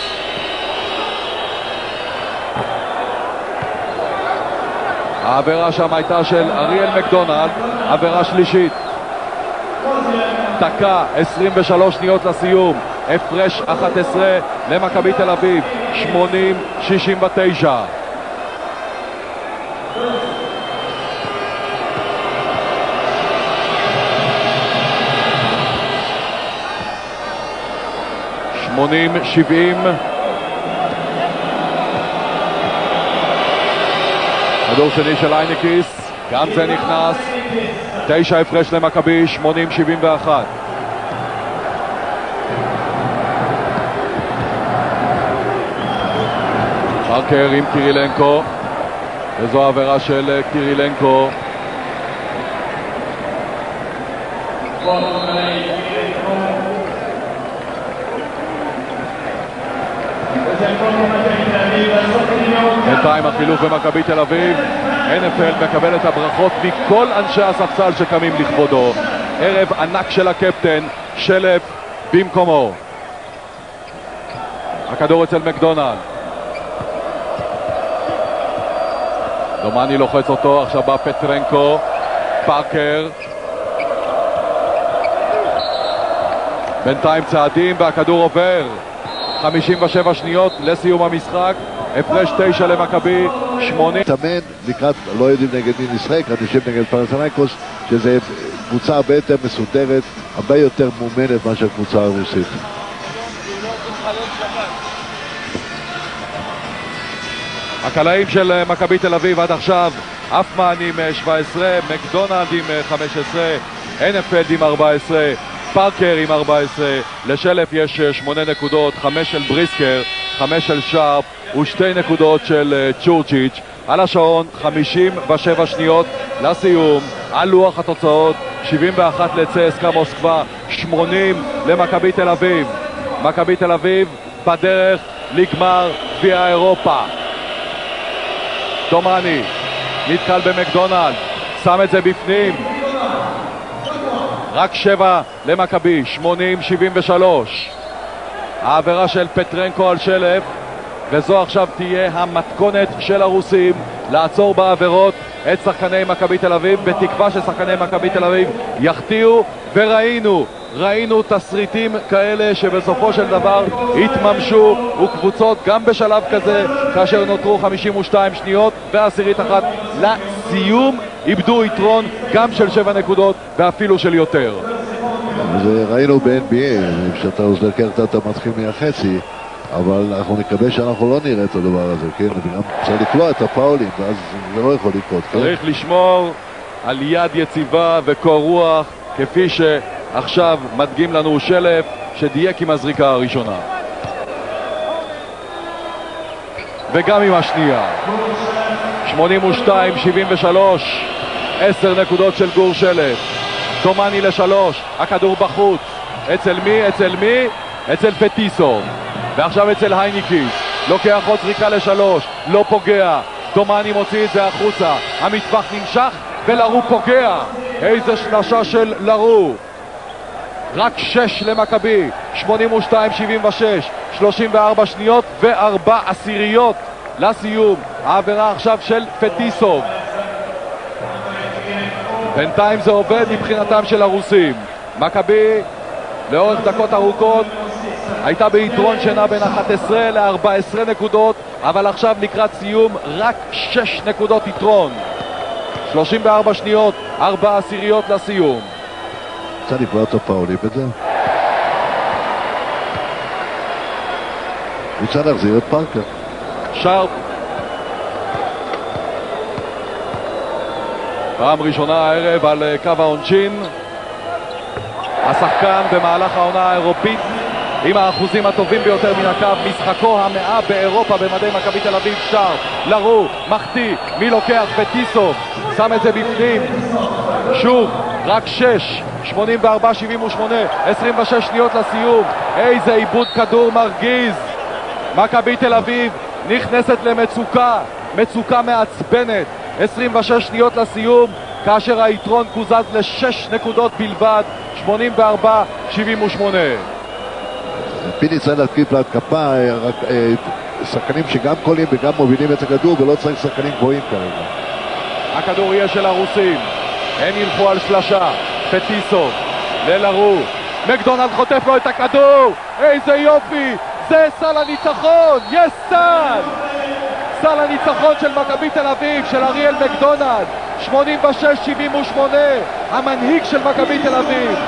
העבירה שם הייתה של אריאל מקדונלד, עבירה שלישית. 1:23 לסיום, הפרש 11 למכבי תל אביב, 80-69. כדור שני של אייניקיס, גם זה נכנס. 9 הפרש למכבי, 80-71. פארקר עם קירילנקו, וזו העבירה של קירילנקו. בינתיים החילוף במכבי תל אביב. הנפלד מקבל את הברכות מכל אנשי הספסל שקמים לכבודו. ערב ענק של הקפטן, שלף במקומו. הכדור אצל מקדונלד, דומני לוחץ אותו, עכשיו בא פטרנקו. פארקר, בינתיים צעדים והכדור עובר. 57 שניות לסיום המשחק, הפרש 9 למכבי, 80. תאמן לקראת, לא יודעים נגד מי נשחק, אני חושב נגד פנתנייקוס, שזה קבוצה הרבה יותר מסודרת, הרבה יותר מומנת מאשר קבוצה הרוסית. הקלעים של מכבי תל אביב עד עכשיו, אפמן עם 17, מקדונלד עם 15, הנפלד עם 14, פארקר עם 14, לשלף יש 8 נקודות, 5 של בריסקר, 5 של שרפ ו2 נקודות של צ'ורצ'יץ'. על השעון 57 שניות לסיום, על לוח התוצאות 71 לצסקה מוסקבה, 80 למכבי תל אביב. מכבי תל אביב בדרך לגמר גביע אירופה. דומני נתקל במקדונלד, שם את זה בפנים. רק 7 למכבי, 80-73. העבירה של פטרנקו על שלף, וזו עכשיו תהיה המתכונת של הרוסים לעצור בעבירות את שחקני מכבי תל אביב, בתקווה ששחקני מכבי תל אביב יחטיאו, וראינו תסריטים כאלה שבסופו של דבר התממשו, וקבוצות גם בשלב כזה כאשר נותרו 52 שניות ועשירית אחת לסיום איבדו יתרון גם של 7 נקודות ואפילו של יותר. ראינו ב-NBA, כשאתה לוקח אתה מתחיל מהחצי, אבל אנחנו נקווה שאנחנו לא נראה את הדבר הזה, כן? וגם צריך לקלוע את הפאולים, ואז זה לא יכול לקרות, כן? צריך לשמור על יד יציבה וקור רוח, כפי שעכשיו מדגים לנו שלף שדייק עם הזריקה הראשונה. וגם עם השנייה. 82-73, 10 נקודות של גור שלף. תומני ל3, הכדור בחוץ. אצל מי? אצל מי? אצל פטיסוב. ועכשיו אצל הייניקיס. לוקח עוד זריקה ל3, לא פוגע. תומני מוציא את זה החוצה. המטווח נמשך ולרו פוגע. איזה שלשה של לרו. רק 6 למכבי. 82-76, 34 שניות ו4 עשיריות לסיום. העבירה עכשיו של פטיסוב. בינתיים זה עובד מבחינתם של הרוסים. מכבי לאורך דקות ארוכות הייתה ביתרון שנע בין 11 ל-14 נקודות, אבל עכשיו לקראת סיום רק 6 נקודות יתרון. 34 שניות, 4 עשיריות לסיום. צריך לקבוע את הפאולים את זה. רוצה להחזיר את פארקר. שרפ. פעם ראשונה הערב על קו העונשין. השחקן במהלך העונה האירופית עם האחוזים הטובים ביותר מן הקו, משחקו 100 באירופה במדי מכבי תל אביב. שרפ, לרו, מחטיא, מי לוקח? פטיסוב, שם את זה בפנים. שוב, רק 6, 84-78, 26 שניות לסיום. איזה איבוד כדור מרגיז. מכבי תל אביב נכנסת למצוקה, מצוקה מעצבנת. 26 שניות לסיום, כאשר היתרון קוזז ל6 נקודות בלבד. 84-78. פיני צריך להתקיף להתקפה, שחקנים שגם קולים וגם מובילים את הכדור, ולא צריך שחקנים גבוהים כרגע. הכדור יהיה של הרוסים, הם ילכו על שלשה. פטיסוב ללרו, מקדונלד חוטף לו את הכדור. איזה יופי, זה סל הניצחון. יש סל הניצחון של מכבי תל אביב, של אריאל מקדונלד. 86-78, המנהיג של מכבי תל אביב.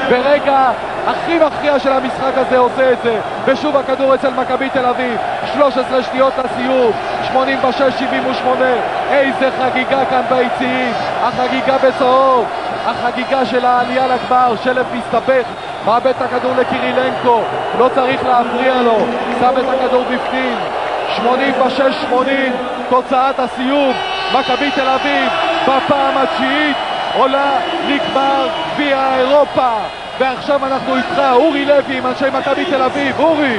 ברגע הכי מכריע של המשחק הזה עושה את זה, ושוב הכדור אצל מכבי תל אביב. 13 שניות לסיום. 86-78. איזה חגיגה כאן ביציעים, החגיגה בצהוב, החגיגה של העלייה לגמר. שלף מסתבך, מאבד את הכדור לקירילנקו, לא צריך להפריע לו, שם את הכדור בפנים. 86-80, תוצאת הסיום. מכבי תל אביב בפעם התשיעית עולה לגמר גביע אירופה. ועכשיו אנחנו איתך, אורי לוי, עם אנשי מכבי תל אביב. אורי,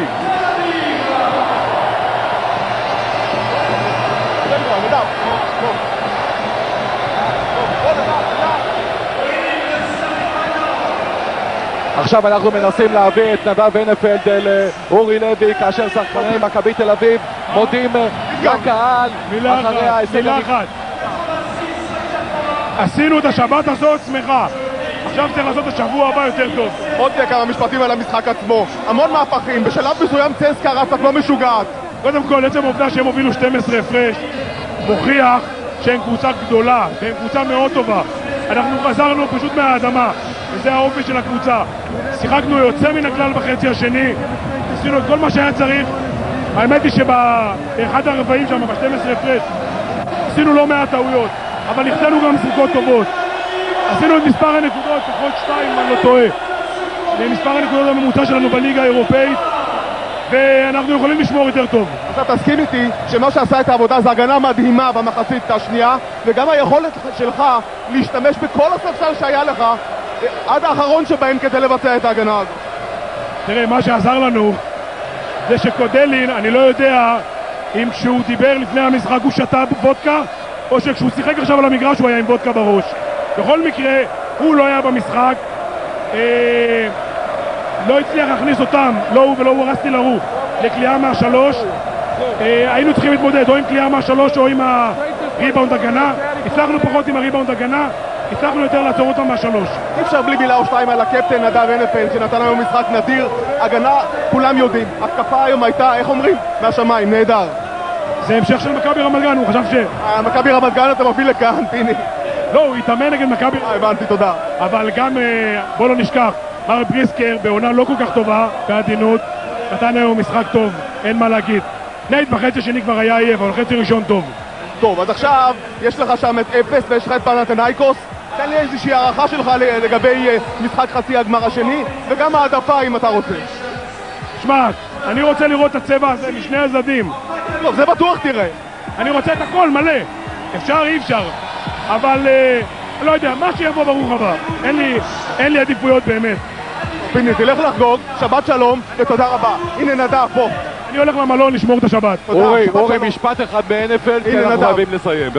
עכשיו אנחנו מנסים להביא את נדב הנפלד אל אורי לוי, כאשר שחקני מכבי תל אביב מודים לקהל אחרי ההישג. מילה אחת, עשינו את השבת הזאת שמחה, עכשיו צריך לעשות את השבוע הבא יותר טוב. עוד כמה משפטים על המשחק עצמו. המון מהפכים, בשלב מסוים צסקה רצה כמו משוגעת. קודם כל, עצם העובדה שהם הובילו 12 הפרש מוכיח שהם קבוצה גדולה, שהם קבוצה מאוד טובה. אנחנו חזרנו פשוט מהאדמה, וזה האופי של הקבוצה. שיחקנו יוצא מן הכלל בחצי השני, עשינו את כל מה שהיה צריך. האמת היא שבאחד הרבעים שם, ב-12 הפרש, עשינו לא מעט טעויות, אבל נכתנו גם זריקות טובות. עשינו את מספר הנקודות, פחות 2 אם אני לא טועה. זה מספר הנקודות הממוצע שלנו בליגה האירופאית, ואנחנו יכולים לשמור יותר טוב. אז אתה תסכים איתי שמה שעשה את העבודה זה הגנה מדהימה במחצית השנייה, וגם היכולת שלך להשתמש בכל הספסל שהיה לך עד האחרון שבהם כדי לבצע את ההגנה הזאת. תראה, מה שעזר לנו זה שקודלין, אני לא יודע אם כשהוא דיבר לפני המשחק הוא שתה וודקה, או שכשהוא שיחק עכשיו על המגרש הוא היה עם וודקה בראש. בכל מקרה, הוא לא היה במשחק, לא הצליח להכניס אותם, לא הוא ולא הוא רסטי לרו, לקליעה מהשלוש. היינו צריכים להתמודד או עם קליעה מהשלוש או עם הריבאונד הגנה. הצלחנו פחות עם הריבאונד הגנה, הצלחנו יותר לעצור אותם מהשלוש. אי אפשר בלי מילה או שתיים על הקפטן נדב הנפלד שנתן לנו משחק נדיר. הגנה, כולם יודעים, התקפה היום הייתה, איך אומרים? מהשמיים, נהדר. זה המשך של מכבי רמת גן, הוא חשב מכבי רמת גן אתה מוביל לכאן, פיני. לא, הוא התאמן נגד מכבי. הבנתי, תודה. אבל גם, בוא לא נשכח, מר בריסקר בעונה לא כל כך טובה, בעדינות, נתן היום משחק טוב, אין מה להגיד. נייט בחצי השני כבר היה עייף, אבל חצי ראשון טוב. טוב, אז עכשיו יש לך שם את אפס ויש לך את פנתנייקוס. תן לי איזושהי הערכה שלך לגבי משחק חצי הגמר השני, וגם העדפה אם אתה רוצה. שמע, אני רוצה לראות את הצבע הזה משני הצדדים. טוב, זה בטוח תראה. אני רוצה את הכל מלא. אפשר, אי אפשר. אבל, לא יודע, מה שיבוא ברוך הבא. אין לי עדיפויות באמת. פיני, תלך לחגוג, שבת שלום, ותודה רבה. הנה נדב, פה. אני הולך למלון לשמור את השבת. אורי, משפט אחד ב-NFL, כי אנחנו חייבים לסיים.